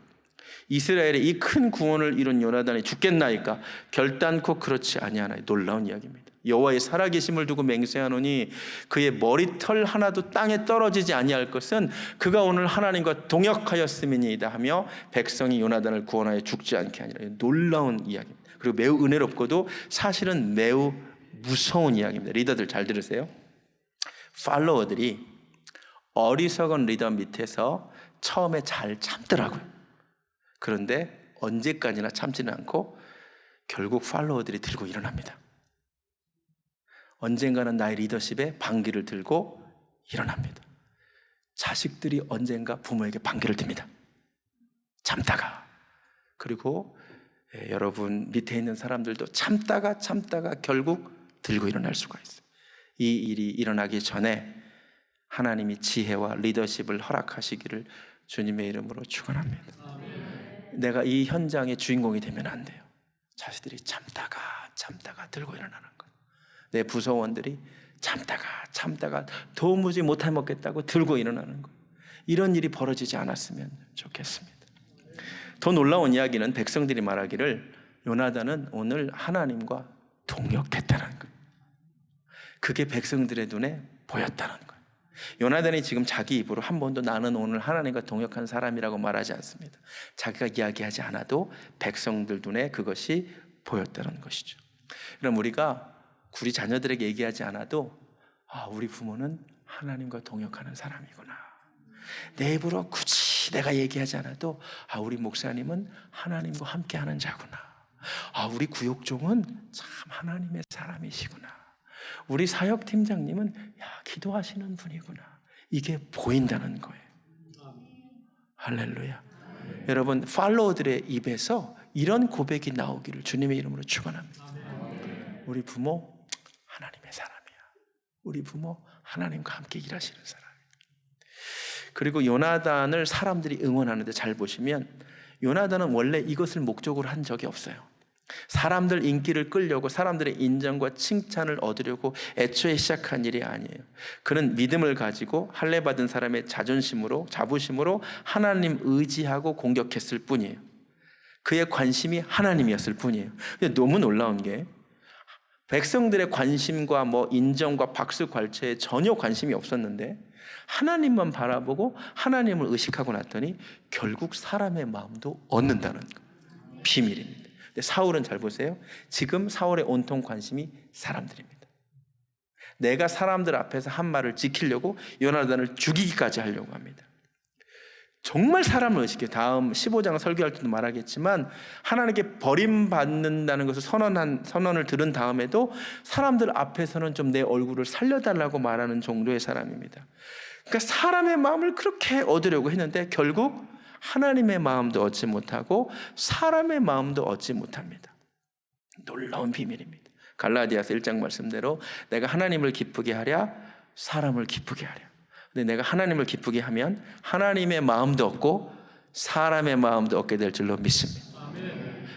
이스라엘의 이 큰 구원을 이룬 요나단이 죽겠나이까? 결단코 그렇지 아니하나이. 놀라운 이야기입니다. 여호와의 살아계심을 두고 맹세하노니 그의 머리털 하나도 땅에 떨어지지 아니할 것은 그가 오늘 하나님과 동역하였음이니이다 하며 백성이 요나단을 구원하여 죽지 않게 하니라. 놀라운 이야기입니다. 그리고 매우 은혜롭고도 사실은 매우 무서운 이야기입니다. 리더들 잘 들으세요. 팔로워들이 어리석은 리더 밑에서 처음에 잘 참더라고요. 그런데 언제까지나 참지는 않고 결국 팔로워들이 들고 일어납니다. 언젠가는 나의 리더십에 반기를 들고 일어납니다. 자식들이 언젠가 부모에게 반기를 듭니다. 참다가. 그리고 여러분 밑에 있는 사람들도 참다가 결국 들고 일어날 수가 있어요. 이 일이 일어나기 전에 하나님이 지혜와 리더십을 허락하시기를 주님의 이름으로 축원합니다. 내가 이 현장의 주인공이 되면 안 돼요. 자식들이 참다가 참다가 들고 일어나는 거예요. 내 부서원들이 참다가 도무지 못해 먹겠다고 들고 일어나는 거예요. 이런 일이 벌어지지 않았으면 좋겠습니다. 더 놀라운 이야기는 백성들이 말하기를 요나단은 오늘 하나님과 동역했다는 거예요. 그게 백성들의 눈에 보였다는 거예요. 요나단이 지금 자기 입으로 한 번도 나는 오늘 하나님과 동역한 사람이라고 말하지 않습니다. 자기가 이야기하지 않아도 백성들 눈에 그것이 보였다는 것이죠. 그럼 우리가 우리 자녀들에게 얘기하지 않아도 우리 부모는 하나님과 동역하는 사람이구나. 내 입으로 굳이 내가 얘기하지 않아도 우리 목사님은 하나님과 함께하는 자구나. 우리 구역종은 참 하나님의 사람이시구나. 우리 사역팀장님은 기도하시는 분이구나. 이게 보인다는 거예요. 할렐루야. 여러분, 팔로워들의 입에서 이런 고백이 나오기를 주님의 이름으로 축원합니다. 우리 부모 하나님의 사람이야. 우리 부모 하나님과 함께 일하시는 사람이야. 그리고 요나단을 사람들이 응원하는데 잘 보시면 요나단은 원래 이것을 목적으로 한 적이 없어요. 사람들 인기를 끌려고 사람들의 인정과 칭찬을 얻으려고 애초에 시작한 일이 아니에요. 그는 믿음을 가지고 할례 받은 사람의 자부심으로 하나님 의지하고 공격했을 뿐이에요. 그의 관심이 하나님이었을 뿐이에요. 근데 너무 놀라운 게 백성들의 관심과 인정과 박수 괄체에 전혀 관심이 없었는데 하나님만 바라보고 하나님을 의식하고 났더니 결국 사람의 마음도 얻는다는 거예요. 비밀입니다. 근데 사울은 잘 보세요. 지금 사울의 온통 관심이 사람들입니다. 내가 사람들 앞에서 한 말을 지키려고 요나단을 죽이기까지 하려고 합니다. 정말 사람을 의식해요. 다음 15장 설교할 때도 말하겠지만 하나님께 버림받는다는 것을 선언을 들은 다음에도 사람들 앞에서는 좀 내 얼굴을 살려달라고 말하는 정도의 사람입니다. 그러니까 사람의 마음을 그렇게 얻으려고 했는데 결국 하나님의 마음도 얻지 못하고 사람의 마음도 얻지 못합니다. 놀라운 비밀입니다. 갈라디아서 1장 말씀대로 내가 하나님을 기쁘게 하랴 사람을 기쁘게 하랴. 근데 내가 하나님을 기쁘게 하면 하나님의 마음도 얻고 사람의 마음도 얻게 될 줄로 믿습니다.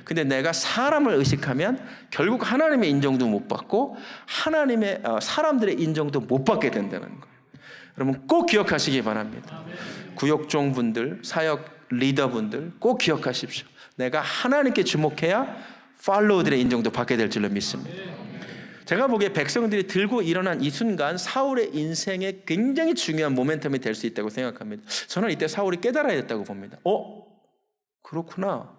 근데 내가 사람을 의식하면 결국 하나님의 인정도 못 받고 사람들의 인정도 못 받게 된다는 거예요. 여러분 꼭 기억하시기 바랍니다. 구역종분들, 사역 리더분들 꼭 기억하십시오. 내가 하나님께 주목해야 팔로워들의 인정도 받게 될 줄로 믿습니다. 제가 보기에 백성들이 들고 일어난 이 순간 사울의 인생에 굉장히 중요한 모멘텀이 될 수 있다고 생각합니다. 저는 이때 사울이 깨달아야 했다고 봅니다. 그렇구나.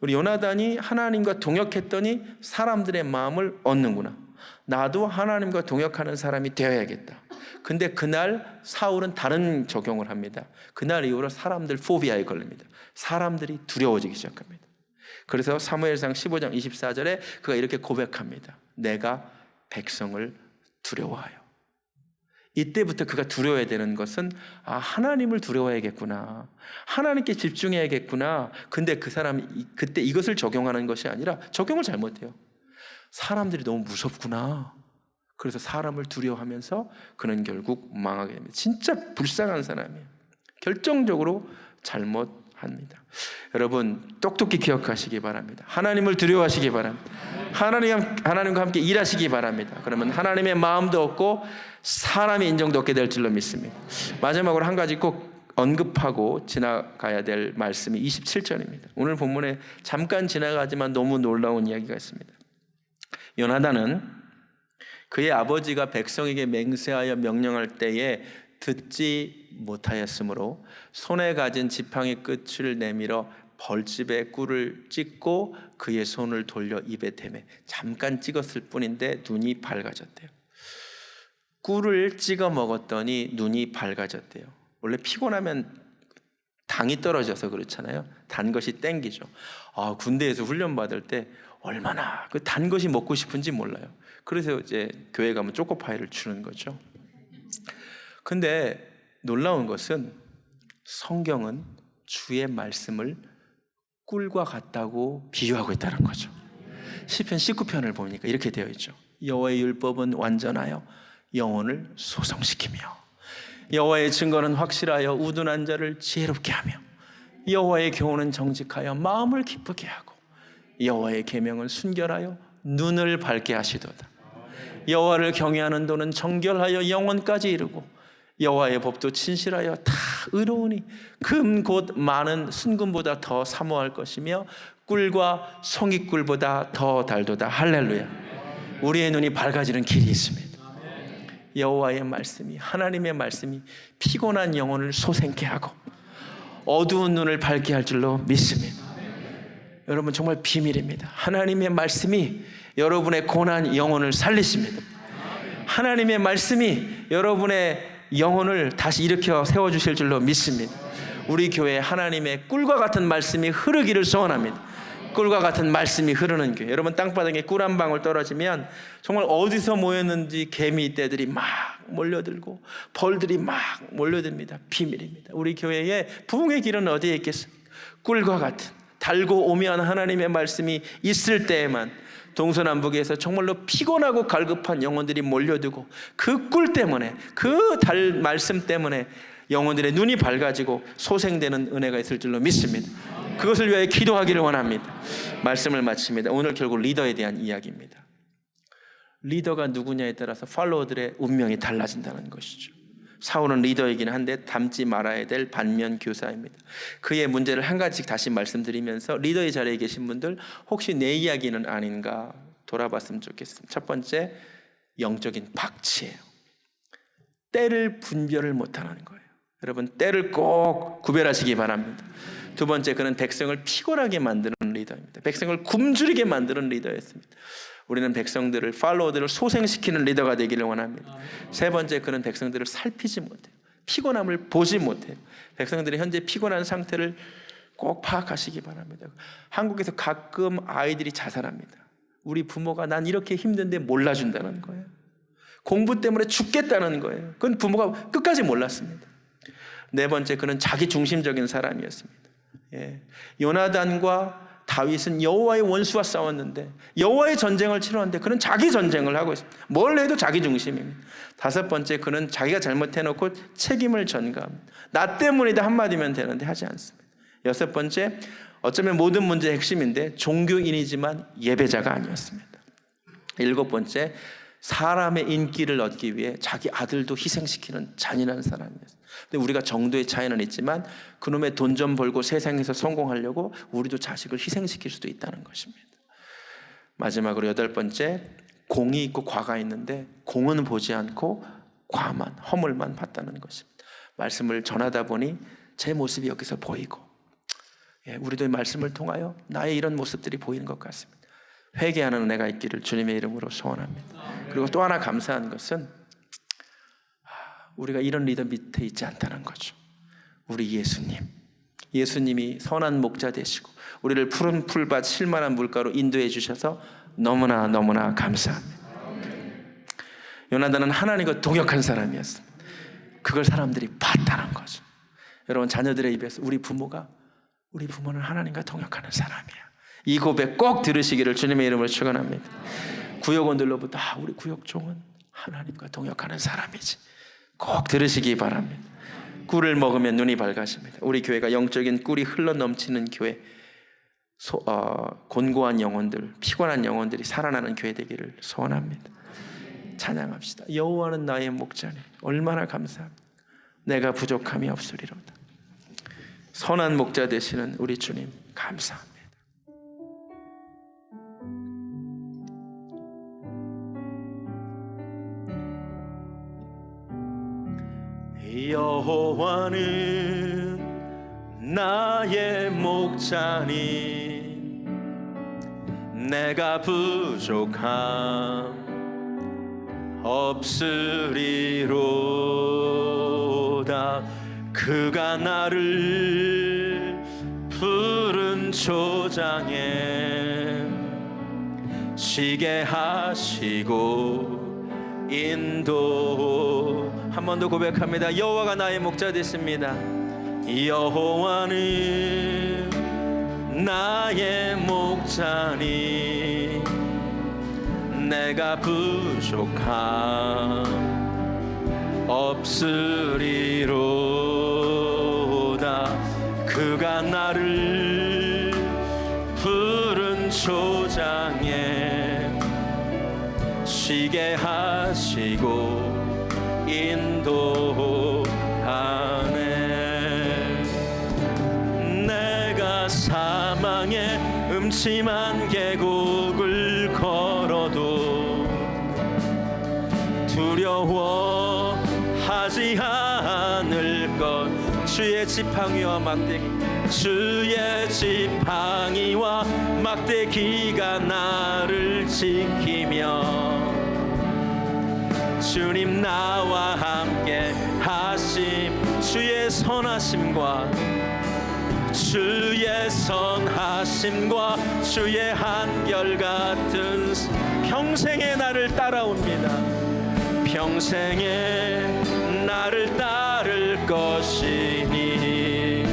우리 요나단이 하나님과 동역했더니 사람들의 마음을 얻는구나. 나도 하나님과 동역하는 사람이 되어야겠다. 근데 그날 사울은 다른 적용을 합니다. 그날 이후로 사람들 포비아에 걸립니다. 사람들이 두려워지기 시작합니다. 그래서 사무엘상 15장 24절에 그가 이렇게 고백합니다. 내가 백성을 두려워하여. 이때부터 그가 두려워해야 되는 것은 하나님을 두려워해야겠구나. 하나님께 집중해야겠구나. 근데 그 사람이 그때 이것을 적용하는 것이 아니라 적용을 잘못해요. 사람들이 너무 무섭구나. 그래서 사람을 두려워하면서 그는 결국 망하게 됩니다. 진짜 불쌍한 사람이에요. 결정적으로 잘못합니다. 여러분 똑똑히 기억하시기 바랍니다. 하나님을 두려워하시기 바랍니다. 하나님과 함께 일하시기 바랍니다. 그러면 하나님의 마음도 얻고 사람의 인정도 얻게 될 줄로 믿습니다. 마지막으로 한 가지 꼭 언급하고 지나가야 될 말씀이 27절입니다. 오늘 본문에 잠깐 지나가지만 너무 놀라운 이야기가 있습니다. 요나단은 그의 아버지가 백성에게 맹세하여 명령할 때에 듣지 못하였으므로 손에 가진 지팡이 끝을 내밀어 벌집에 꿀을 찍고 그의 손을 돌려 입에 대매 잠깐 찍었을 뿐인데 눈이 밝아졌대요. 꿀을 찍어 먹었더니 눈이 밝아졌대요. 원래 피곤하면 당이 떨어져서 그렇잖아요. 단 것이 땡기죠. 군대에서 훈련 받을 때 얼마나 그 단 것이 먹고 싶은지 몰라요. 그래서 이제 교회 가면 초코파이를 주는 거죠. 근데 놀라운 것은 성경은 주의 말씀을 꿀과 같다고 비유하고 있다는 거죠. 시편 19편을 보니까 이렇게 되어 있죠. 여호와의 율법은 완전하여 영혼을 소성시키며 여호와의 증거는 확실하여 우둔한 자를 지혜롭게 하며 여호와의 교훈은 정직하여 마음을 기쁘게 하고 여호와의 계명은 순결하여 눈을 밝게 하시도다. 여호와를 경외하는 도는 정결하여 영원까지 이르고 여호와의 법도 진실하여 다 의로우니 금 곧 많은 순금보다 더 사모할 것이며 꿀과 송이꿀보다 더 달도다. 할렐루야. 우리의 눈이 밝아지는 길이 있습니다. 여호와의 말씀이, 하나님의 말씀이 피곤한 영혼을 소생케 하고 어두운 눈을 밝게 할 줄로 믿습니다. 여러분, 정말 비밀입니다. 하나님의 말씀이 여러분의 고난 영혼을 살리십니다. 하나님의 말씀이 여러분의 영혼을 다시 일으켜 세워주실 줄로 믿습니다. 우리 교회에 하나님의 꿀과 같은 말씀이 흐르기를 소원합니다. 꿀과 같은 말씀이 흐르는 교회. 여러분, 땅바닥에 꿀 한 방울 떨어지면 정말 어디서 모였는지 개미 떼들이 막 몰려들고 벌들이 막 몰려듭니다. 비밀입니다. 우리 교회에 부흥의 길은 어디에 있겠습니까? 꿀과 같은 달고 오면 하나님의 말씀이 있을 때에만 동서남북에서 정말로 피곤하고 갈급한 영혼들이 몰려들고 그 꿀 때문에, 그 달 말씀 때문에 영혼들의 눈이 밝아지고 소생되는 은혜가 있을 줄로 믿습니다. 그것을 위하여 기도하기를 원합니다. 말씀을 마칩니다. 오늘 결국 리더에 대한 이야기입니다. 리더가 누구냐에 따라서 팔로워들의 운명이 달라진다는 것이죠. 사울은 리더이긴 한데 닮지 말아야 될 반면 교사입니다. 그의 문제를 한 가지씩 다시 말씀드리면서 리더의 자리에 계신 분들, 혹시 내 이야기는 아닌가 돌아봤으면 좋겠습니다. 첫 번째, 영적인 박치예요. 때를 분별을 못하는 거예요. 여러분, 때를 꼭 구별하시기 바랍니다. 두 번째, 그는 백성을 피곤하게 만드는 리더입니다. 백성을 굶주리게 만드는 리더였습니다. 우리는 백성들을, 팔로워들을 소생시키는 리더가 되기를 원합니다. 세 번째, 그는 백성들을 살피지 못해요. 피곤함을 보지 못해요. 백성들의 현재 피곤한 상태를 꼭 파악하시기 바랍니다. 한국에서 가끔 아이들이 자살합니다. 우리 부모가 난 이렇게 힘든데 몰라준다는 거예요. 공부 때문에 죽겠다는 거예요. 그건 부모가 끝까지 몰랐습니다. 네 번째, 그는 자기 중심적인 사람이었습니다. 요나단과 다윗은 여호와의 원수와 싸웠는데, 여호와의 전쟁을 치렀는데 그는 자기 전쟁을 하고 있습니다. 뭘 해도 자기 중심입니다. 다섯 번째, 그는 자기가 잘못해놓고 책임을 전가합니다. 나 때문이다 한마디면 되는데 하지 않습니다. 여섯 번째, 어쩌면 모든 문제의 핵심인데 종교인이지만 예배자가 아니었습니다. 일곱 번째, 사람의 인기를 얻기 위해 자기 아들도 희생시키는 잔인한 사람이었습니다. 근데 우리가 정도의 차이는 있지만 그놈의 돈 좀 벌고 세상에서 성공하려고 우리도 자식을 희생시킬 수도 있다는 것입니다. 마지막으로 여덟 번째, 공이 있고 과가 있는데 공은 보지 않고 과만, 허물만 봤다는 것입니다. 말씀을 전하다 보니 제 모습이 여기서 보이고, 우리도 이 말씀을 통하여 나의 이런 모습들이 보이는 것 같습니다. 회개하는 은혜가 있기를 주님의 이름으로 소원합니다. 그리고 또 하나 감사한 것은 우리가 이런 리더 밑에 있지 않다는 거죠. 우리 예수님이 선한 목자 되시고 우리를 푸른 풀밭 쉴만한 물가로 인도해 주셔서 너무나 너무나 감사합니다. 요나단은 하나님과 동역한 사람이었습니다. 그걸 사람들이 봤다는 거죠. 여러분, 자녀들의 입에서 우리 부모는 하나님과 동역하는 사람이야, 이 고백 꼭 들으시기를 주님의 이름으로 축원합니다. 구역원들로부터 우리 구역종은 하나님과 동역하는 사람이지, 꼭 들으시기 바랍니다. 꿀을 먹으면 눈이 밝아집니다. 우리 교회가 영적인 꿀이 흘러넘치는 교회, 곤고한 영혼들, 피곤한 영혼들이 살아나는 교회 되기를 소원합니다. 찬양합시다. 여호와는 나의 목자니 얼마나 감사합니다. 내가 부족함이 없으리로다. 선한 목자 되시는 우리 주님 감사합니다. 여호와는 나의 목자니 내가 부족함 없으리로다. 그가 나를 푸른 초장에 쉬게 하시고 인도. 한 번 더 고백합니다. 여호와가 나의 목자 되십니다. 여호와는 나의 목자니 내가 부족함 없으리로다. 그가 나를 푸른 초장에 쉬게 하시고 인도하네. 내가 사망의 음침한 계곡을 걸어도 두려워하지 않을 것. 주의 지팡이와 막대기, 주의 지팡이와 막대기가 나를 지키며 주님 나와 함께 하심. 주의 선하심과 주의 선하심과 주의 한결같은 평생에 나를 따라옵니다. 평생에 나를 따를 것이니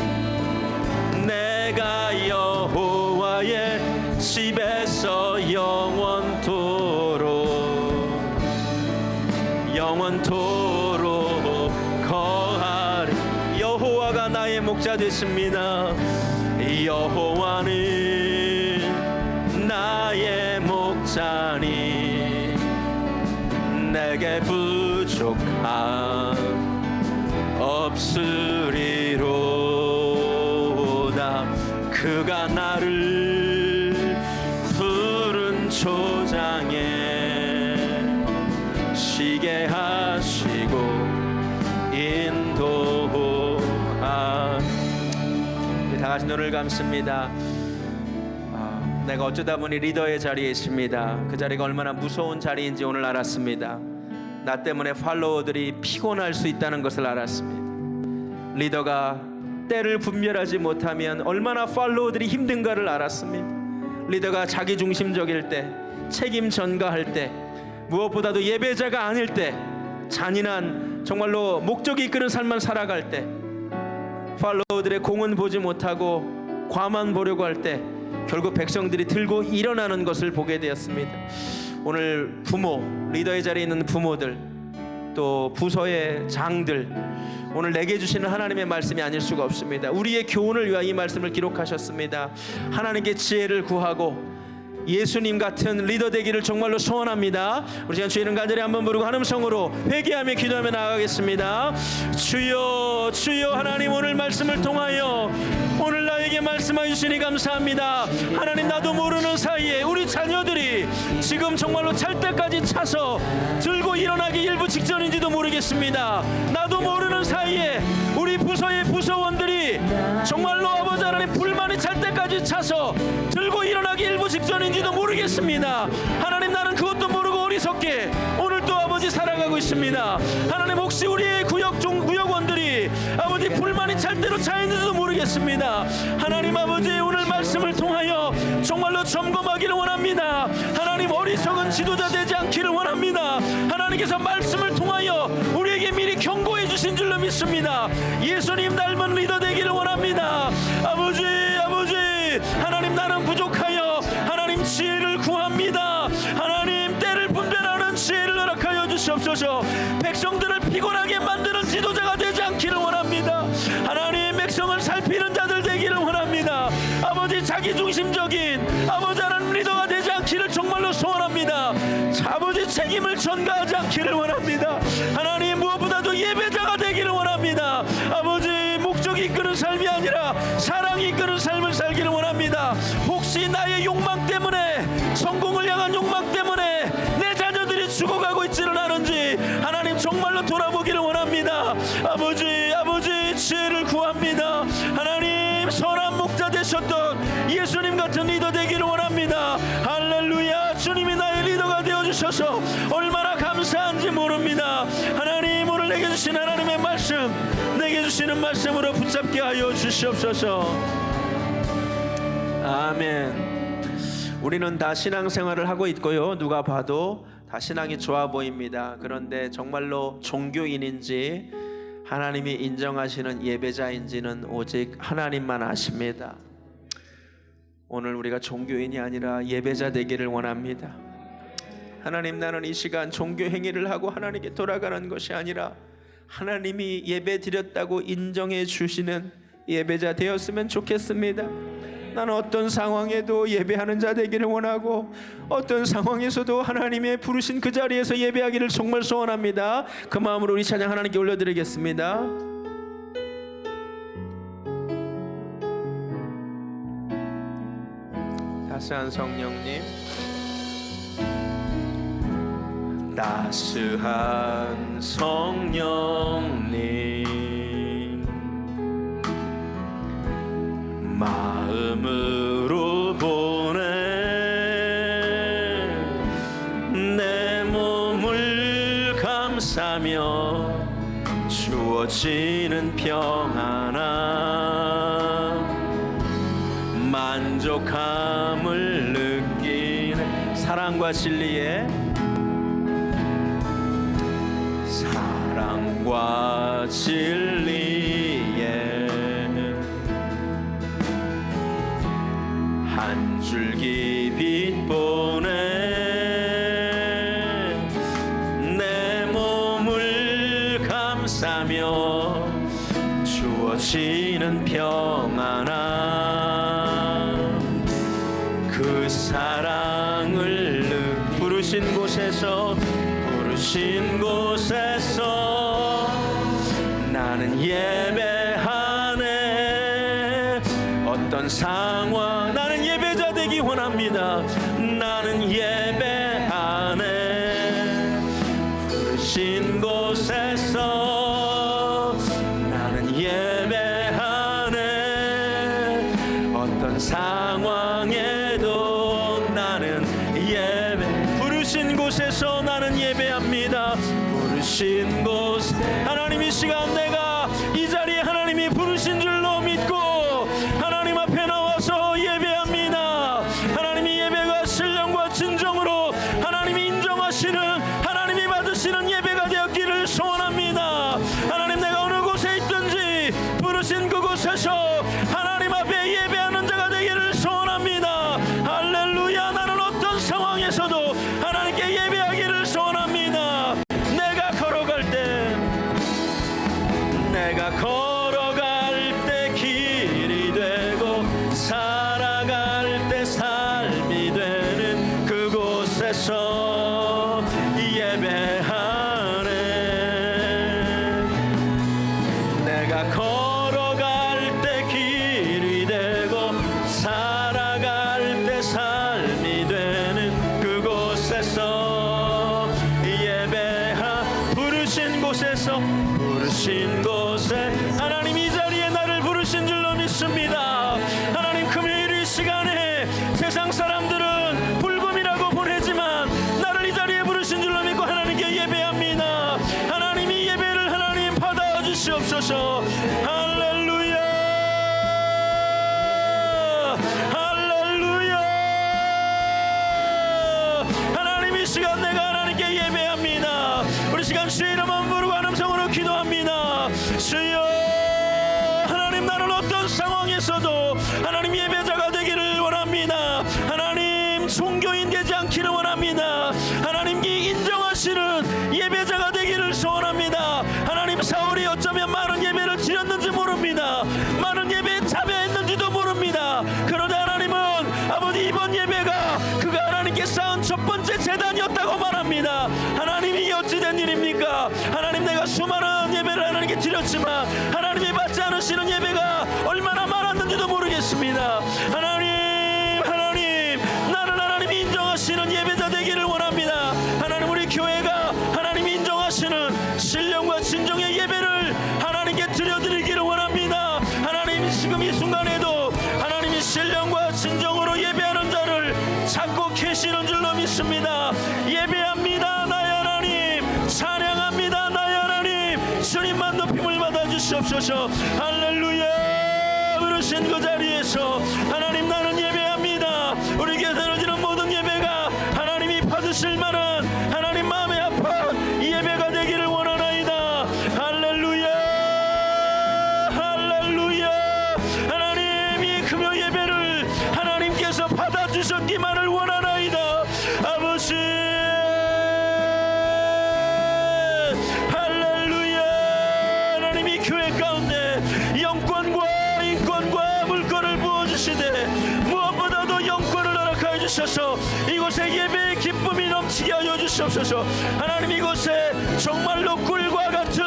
내가 여호와의 집에서 영원토록 거하리. 여호와가 나의 목자 되십니다. 여호와는 나의 목자니 내게 부족함 없으리로다. 그가 나를 푸른 초장에 쉬게 하시고 인도하. 다 같이 눈을 감습니다. 내가 어쩌다 보니 리더의 자리에 있습니다. 그 자리가 얼마나 무서운 자리인지 오늘 알았습니다. 나 때문에 팔로워들이 피곤할 수 있다는 것을 알았습니다. 리더가 때를 분별하지 못하면 얼마나 팔로워들이 힘든가를 알았습니다. 리더가 자기중심적일 때, 책임 전가할 때, 무엇보다도 예배자가 아닐 때, 잔인한 정말로 목적이 이끄는 삶만 살아갈 때, 팔로워들의 공은 보지 못하고 과만 보려고 할 때 결국 백성들이 들고 일어나는 것을 보게 되었습니다. 오늘 부모, 리더의 자리에 있는 부모들, 또 부서의 장들, 오늘 내게 주시는 하나님의 말씀이 아닐 수가 없습니다. 우리의 교훈을 위하여 이 말씀을 기록하셨습니다. 하나님께 지혜를 구하고 예수님 같은 리더 되기를 정말로 소원합니다. 우리 시간 주의 이름 간절히 한번 부르고 한 음성으로 회개하며 기도하며 나아가겠습니다. 주여, 주여. 하나님, 오늘 말씀을 통하여 오늘 나에게 말씀해 주시니 감사합니다. 하나님, 나도 모르는 사이에 우리 자녀들이 지금 정말로 찰 때까지 차서 들고 일어나기 일부 직전인지도 모르겠습니다. 나도 모르는 사이에 우리 부서의 부서원들이 정말로 아버지 하나님 불만이 찰 때까지 차서 들고 일어나기 일부 직전인지도 모르겠습니다. 하나님, 나는 그것도 모르고 어리석게 오늘 또 아버지 살아가고 있습니다. 하나님, 혹시 우리의 구역원들이 아버지 불만이 찰 대로 차 있는지도 모르겠습니다. 하나님 아버지, 오늘 말씀을 통하여 정말로 점검하기를 원합니다. 하나님, 어리석은 지도자 되지 않기를 원합니다. 하나님께서 말씀을 통하여 우리에게 미리 경고해 주신 줄로 믿습니다. 예수님 닮은 리더 되기를 원합니다. 아버지, 하나님, 나는 부족하여 하나님 지혜를 구합니다. 하나님, 때를 분별하는 지혜를 허락하여 주시옵소서. 백성들을 피곤하게 만드는 지도자가 되지 않기를 원합니다. 하나님, 백성을 살피는 자들 되기를 원합니다. 아버지, 자기중심적인 아버지 하나님 리더가 되지 않기를 정말로 소원합니다. 아버지, 책임을 전가하지 않기를 원합니다. 하나님, 무엇보다도 예배자가 되기를 원합니다. 아버지, 목적이 이끄는 삶이 아니라 사랑이 이끄는 삶을 살기를 원합니다. 혹시 나의 욕망 때문에, 성공을 향한 욕망 때문에 내 자녀들이 죽어가고 있지는 않은지 하나님 정말로 돌아보기를 원합니다. 아버지, 지혜를 구합니다. 하나님, 선한 목자 되셨던 예수님 같은 리더 되기를 원합니다. 할렐루야. 주님이 나의 리더가 되어주셔서 얼마나 감사한지 모릅니다. 하나님, 오늘 내게 주신 하나님의 말씀, 내게 주시는 말씀으로 붙잡게 하여 주시옵소서. 아멘. 우리는 다 신앙생활을 하고 있고요, 누가 봐도 다 신앙이 좋아 보입니다. 그런데 정말로 종교인인지 하나님이 인정하시는 예배자인지는 오직 하나님만 아십니다. 오늘 우리가 종교인이 아니라 예배자 되기를 원합니다. 하나님, 나는 이 시간 종교 행위를 하고 하나님께 돌아가는 것이 아니라 하나님이 예배 드렸다고 인정해 주시는 예배자 되었으면 좋겠습니다. 나는 어떤 상황에도 예배하는 자 되기를 원하고 어떤 상황에서도 하나님의 부르신 그 자리에서 예배하기를 정말 소원합니다. 그 마음으로 우리 찬양 하나님께 올려드리겠습니다. 따스한 성령님, 따스한 성령님, 마음으로 보내 내 몸을 감싸며 주어지는 평안함, 만족함을 느끼는 사랑과 진리에 한 줄기 빛 보내 내 몸을 감싸며 주어지는 평안함, 그 사랑을 부르신 곳에서 나는 예배하네. 어떤 상황 나는 예배자 되기 원합니다. 나는 예배하네. 부르신 곳에서 나는 예배하네. 어떤 상황에도 나는 부르신 곳에서 나는 예배합니다. 부르신 곳, 하나님 이 시간 내가 이 자리에 하나님이 부르신 줄로 믿고 하나님 앞에 나와서 예배합니다. 하나님이 예배가 신령과 진정으로 하나님이 인정하시는, 하나님이 받으시는 예배가 되었기를 소원합니다. 하나님, 내가 어느 곳에 있든지 부르신 그곳에서 하나님 앞에 예배하는 자가 되기를 소원합니다. 할렐루야. 나는 어떤 상황에서도 하나님께 예배하기를 소원합니다. 내가 걸어갈 때 길이 되고 살아갈 때 삶이 되는 그곳에서 예배하네. 내가 걸어갈 때 길이 되고 살아갈 때 삶이 되는 그곳에서 부르신 곳에서, 부르신 곳에 하나님 이 자리에 나를 부르신 줄로 믿습니다. 하나님, 금요일 이 시간에 세상 사람들은 불금이라고 보내지만 나를 이 자리에 부르신 줄로 믿고 하나님께 예배합니다. 하나님, 이 예배를 하나님 받아주시옵소서. 할렐루야, 할렐루야. 하나님, 이 시간 내가 하나님께 예배합니다. 우리 시간 주의 이름 한번 부르고 함성으로 기도합니다. 주여, 하나님, 나는 어떤 상황에서도 하나님 예배자가 되기를 원합니다. 하나님, 종교인 되지 않기를 원합니다. 하나님이 인정하시는 예배자가 되기를 소원합니다. 하나님, 사울이 어쩌면 많은 예배를 드렸는지 모릅니다. 많은 예배에 참여했는지도 모릅니다. 그런데 하나님은 아버지, 이번 예배가 그가 하나님께 쌓은 첫 번째 제단이었다고 말합니다. 하나님이 어찌된 일입니까? 하나님, 내가 수많은 예배를 하나님께 드렸지만 하나님이 받지 않으시는 예배가 얼마나 많았는지도 모르겠습니다. 하나님, 나는 하나님이 인정하시는 예배자 되기를 원합니다. 하나님, 우리 교회가 하나님이 인정하시는 신령과 진정의 예배를 하나님께 드려드리기를 원합니다. 하나님, 지금 이 순간에도 하나님이 신령과 진정으로 예배하는 자를 찾고 계시는 줄로 믿습니다. 예배합니다, 나의 하나님. 찬양합니다, 나의 하나님. 주님만 높임을 받아주시옵소서. 할렐루야. 부르신 그 자리에서 하나님, 나는 예배합니다. 우리에게 드려지는 모든 예배가 하나님이 받으실 만한 하나님 마음의 아픈 예배가 되기를 원하나이다. 할렐루야, 할렐루야. 하나님, 이 금요 예배를 하나님께서 받아주셨기만을 원하나이다. 아버지, 할렐루야. 하나님, 이 교회 가운데 영권과 인권과 물권을 부어 주시되 무엇보다도 영권을 허락하여 주셔서 이곳에 예배의 기쁨이 넘치게 하여 주시옵소서. 하나님, 이곳에 정말로 꿀과 같은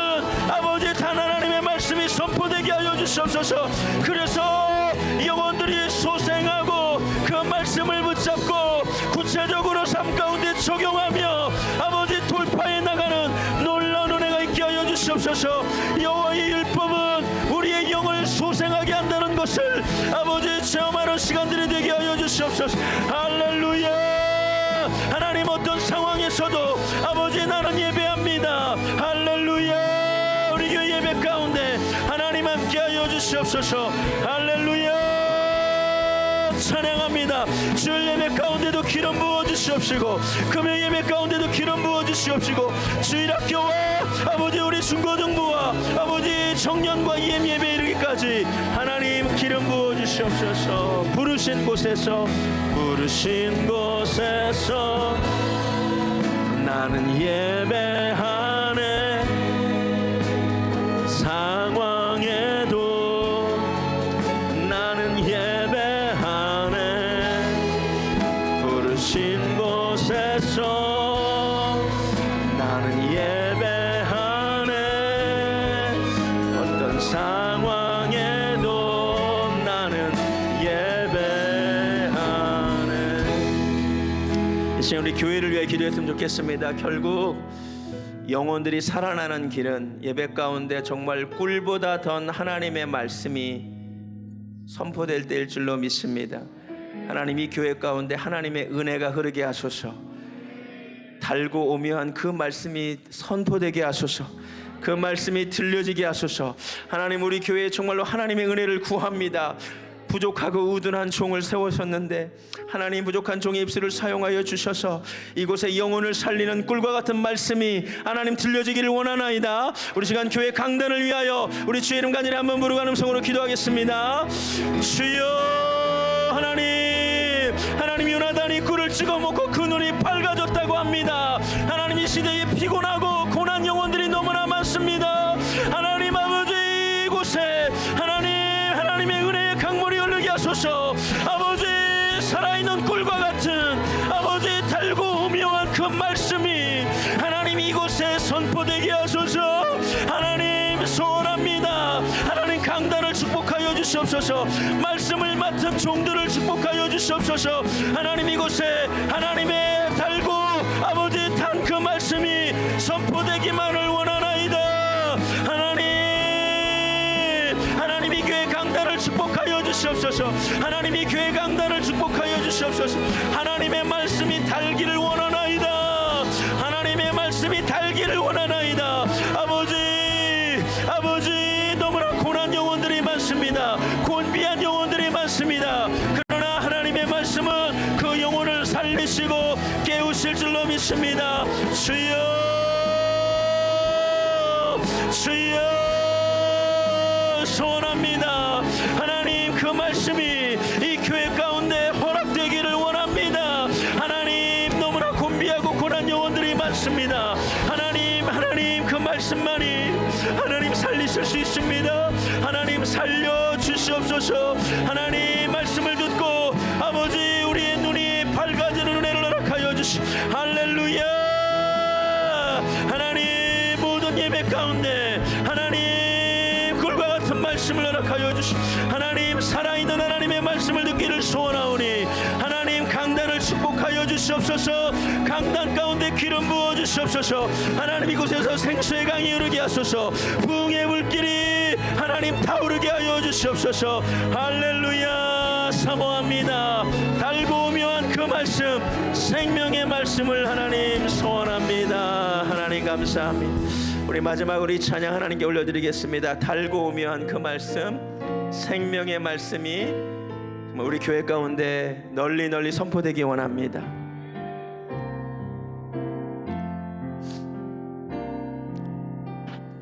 아버지 단 하나님의 말씀이 선포되게 하여 주시옵소서. 그래서 영혼들이 소생하고 그 말씀을 붙잡고 구체적으로 삶 가운데 적용하며 아버지 돌파해 나가는 놀라운 은혜가 있게 하여 주시옵소서. 여호와의 율법은 우리의 영을 소생하게 한다는 것을 아버지 체험하는 시간들이 되게 하여 주시옵소서. 할렐루야. 하나님, 어떤 상황에서도 아버지 나는 예배합니다. 할렐루야. 우리 교회 예배 가운데 하나님 함께 하여 주시옵소서. 할렐루야. 찬양합니다. 주일 예배 가운데도 기름 부어 주시옵시고 금요 예배 가운데도 기름 부어 주시옵시고 주일 학교와 아버지 우리 중고등부와 아버지 청년과 EM 예배 이르기까지 하나님 기름 부어 주시옵소서. 부르신 곳에서 나는 예배하네. 상황에도 나는 예배하네. 부르신 곳에서 나는 예배하네. 어떤 상황에도 나는 예배하네. 이 시간 우리 교회를 위해 기도했으면 좋겠습니다. 결국 영혼들이 살아나는 길은 예배 가운데 정말 꿀보다 더 하나님의 말씀이 선포될 때일 줄로 믿습니다. 하나님, 이 교회 가운데 하나님의 은혜가 흐르게 하소서. 달고 오묘한 그 말씀이 선포되게 하소서. 그 말씀이 들려지게 하소서. 하나님, 우리 교회에 정말로 하나님의 은혜를 구합니다. 부족하고 우둔한 종을 세우셨는데 하나님, 부족한 종의 입술을 사용하여 주셔서 이곳에 영혼을 살리는 꿀과 같은 말씀이 하나님 들려지기를 원하나이다. 우리 시간 교회 강단을 위하여 우리 주의 이름 간절히 한번 부르고 음성으로 기도하겠습니다. 주여. 하나님 요나단이 꿀을 찍어 먹고 그 눈이 밝아졌다고 합니다. 하나님, 이 시대에 피곤하고 고난 영혼들이 너무나 많습니다. 하나님 아버지, 이곳에 하나님의 은혜의 강물이 흐르게 하소서. 아버지, 살아있는 꿀과 같은 아버지 달고 오묘한 그 말씀이 하나님 이곳에 선포되게 하소서. 하나님 소원합니다. 하나님 강단을 축복하여 주시옵소서. 말씀을 맡은 종들을 축복하여 주시옵소서. 하나님, 이곳에 하나님의 달고 아버지 단 그 말씀이 선포되기만을 원하나이다. 하나님 이 교회 강단을 축복하여 주시옵소서. 하나님 이 교회 강단을 축복하여 주시옵소서. 하나님의 말씀이 달기를 원하나이다. 하나님의 말씀이 달기를 원하나이다. 아버지 너무나 고난 영혼들이 많습니다. 곤비한 영혼들이 많습니다. 그러나 하나님의 말씀은 그 영혼을 살리시고 깨우실 줄로 믿습니다. 주여 소원합니다. 하나님, 그 말씀이 이 교회 가운데 허락되기를 원합니다. 하나님, 너무나 곤비하고 고난 영혼들이 많습니다. 하나님 그 말씀만이 하나님 살리실 수 있습니다. 하나님 살려주시옵소서. 하나님 말씀을 듣고 아버지 우리의 눈이 밝아지는 은혜를 허락하여 주시. 할렐루야. 하나님, 모든 예배 가운데 하나님 꿀과 같은 말씀을 허락하여 주시. 하나님, 살아있는 하나님의 말씀을 듣기를 소원하오니 하나님 강단을 축복하여 주시옵소서. 강단 가운데 기름 부어 주시옵소서. 하나님, 이곳에서 생수의 강이 흐르게 하소서. 부흥의 물길이 하나님 타오르게 하여 주시옵소서. 할렐루야. 사모합니다. 달고 오묘한 그 말씀, 생명의 말씀을 하나님 소원합니다. 하나님 감사합니다. 우리 마지막으로 이 찬양 하나님께 올려드리겠습니다. 달고 오묘한 그 말씀, 생명의 말씀이 우리 교회 가운데 널리 선포되기 원합니다.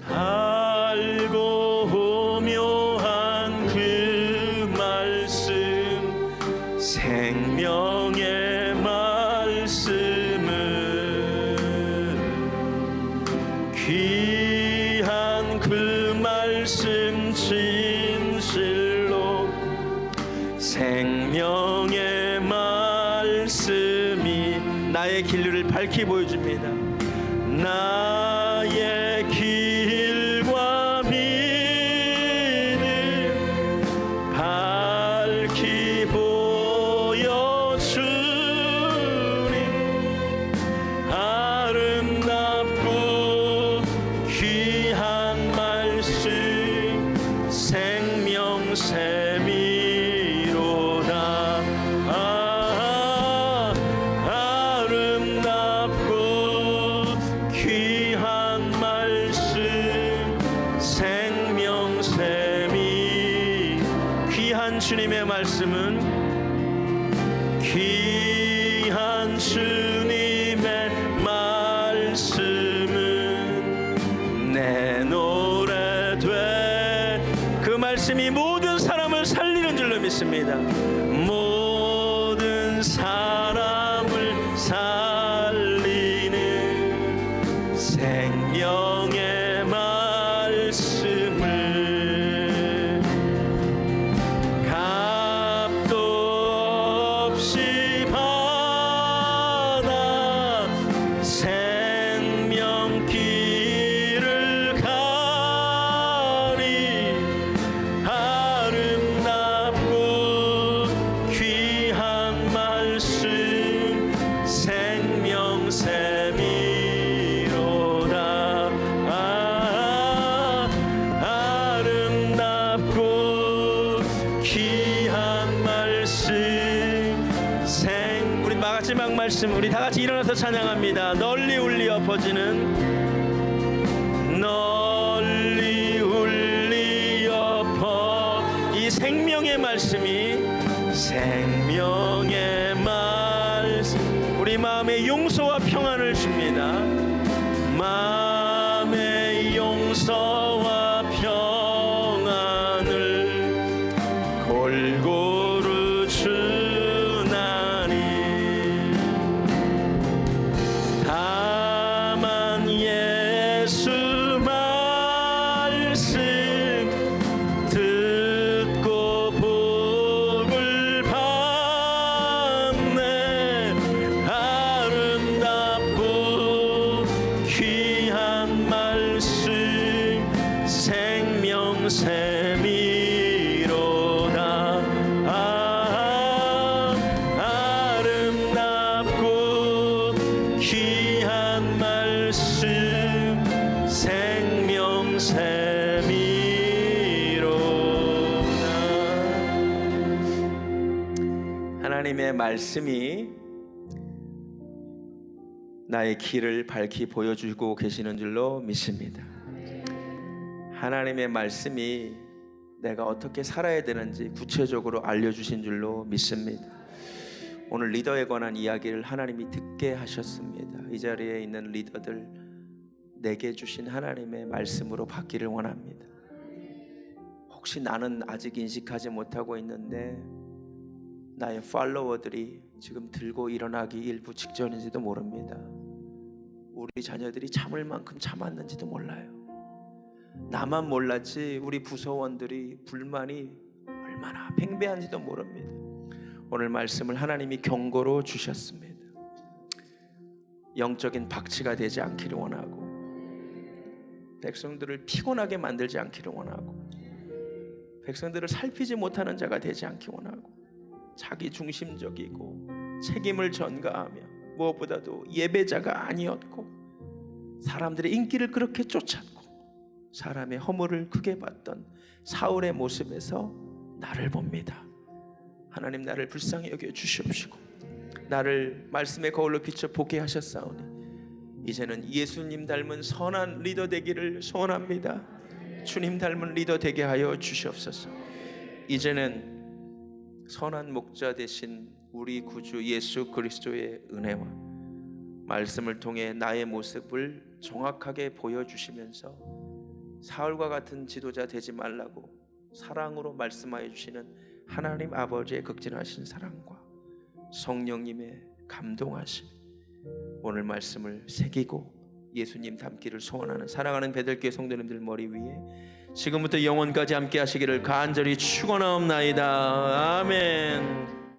달고 오묘한 그 말씀, 생명의 말씀은 귀한 그 말씀 진실로 생명의 말씀이 나의 길을 밝히 보여줍니다. 나의 길과 믿음 밝히 보여주니 아름답고 귀한 말씀 생명샘이로다. 아름답고 귀한 말씀 생명샘이 귀한 주님의 말씀은 귀한 주님의 말씀은 내 노래 돼. 그 말씀이 모든 사람을 살리는 줄로 믿습니다. 모든 사람을 살리는 생명의 말씀을 값도 없이 받아 생명길을 가리. 아름답고 귀한 말씀 생명샘이로다. 아름답고 귀한 말씀 우리 마지막 말씀 우리 다 같이 일어나서 찬양합니다. 널리 울리어 퍼지는 널리 울리어 이 생명의 말씀이 생명의 말씀 우리 마음에 용서와 평안을 줍니다. 마음의 용서와 평안을 골고루 주나니 다만 예수 말씀 듣고 복을 받네. 아름답고 귀한 말씀 생명샘이로다. 아름답고 귀한 말씀 생명샘이로다. 하나님의 말씀이 나의 길을 밝히 보여주고 계시는 줄로 믿습니다. 하나님의 말씀이 내가 어떻게 살아야 되는지 구체적으로 알려주신 줄로 믿습니다. 오늘 리더에 관한 이야기를 하나님이 듣게 하셨습니다. 이 자리에 있는 리더들 내게 주신 하나님의 말씀으로 받기를 원합니다. 혹시 나는 아직 인식하지 못하고 있는데 나의 팔로워들이 지금 들고 일어나기 일부 직전인지도 모릅니다. 우리 자녀들이 참을 만큼 참았는지도 몰라요. 나만 몰랐지 우리 부서원들이 불만이 얼마나 팽배한지도 모릅니다. 오늘 말씀을 하나님이 경고로 주셨습니다. 영적인 박치가 되지 않기를 원하고 백성들을 피곤하게 만들지 않기를 원하고 백성들을 살피지 못하는 자가 되지 않기 원하고 자기 중심적이고 책임을 전가하며 무엇보다도 예배자가 아니었고 사람들의 인기를 그렇게 쫓았고 사람의 허물을 크게 봤던 사울의 모습에서 나를 봅니다. 하나님 나를 불쌍히 여겨 주시옵시고 나를 말씀의 거울로 비춰 보게 하셨사오니 이제는 예수님 닮은 선한 리더 되기를 소원합니다. 주님 닮은 리더 되게 하여 주시옵소서. 이제는 선한 목자 되신 우리 구주 예수 그리스도의 은혜와 말씀을 통해 나의 모습을 정확하게 보여주시면서 사울과 같은 지도자 되지 말라고 사랑으로 말씀하여 주시는 하나님 아버지의 극진하신 사랑과 성령님의 감동하심 오늘 말씀을 새기고 예수님 닮기를 소원하는 사랑하는 베들교회 성도님들 머리 위에 지금부터 영원까지 함께 하시기를 간절히 축원하옵나이다. 아멘.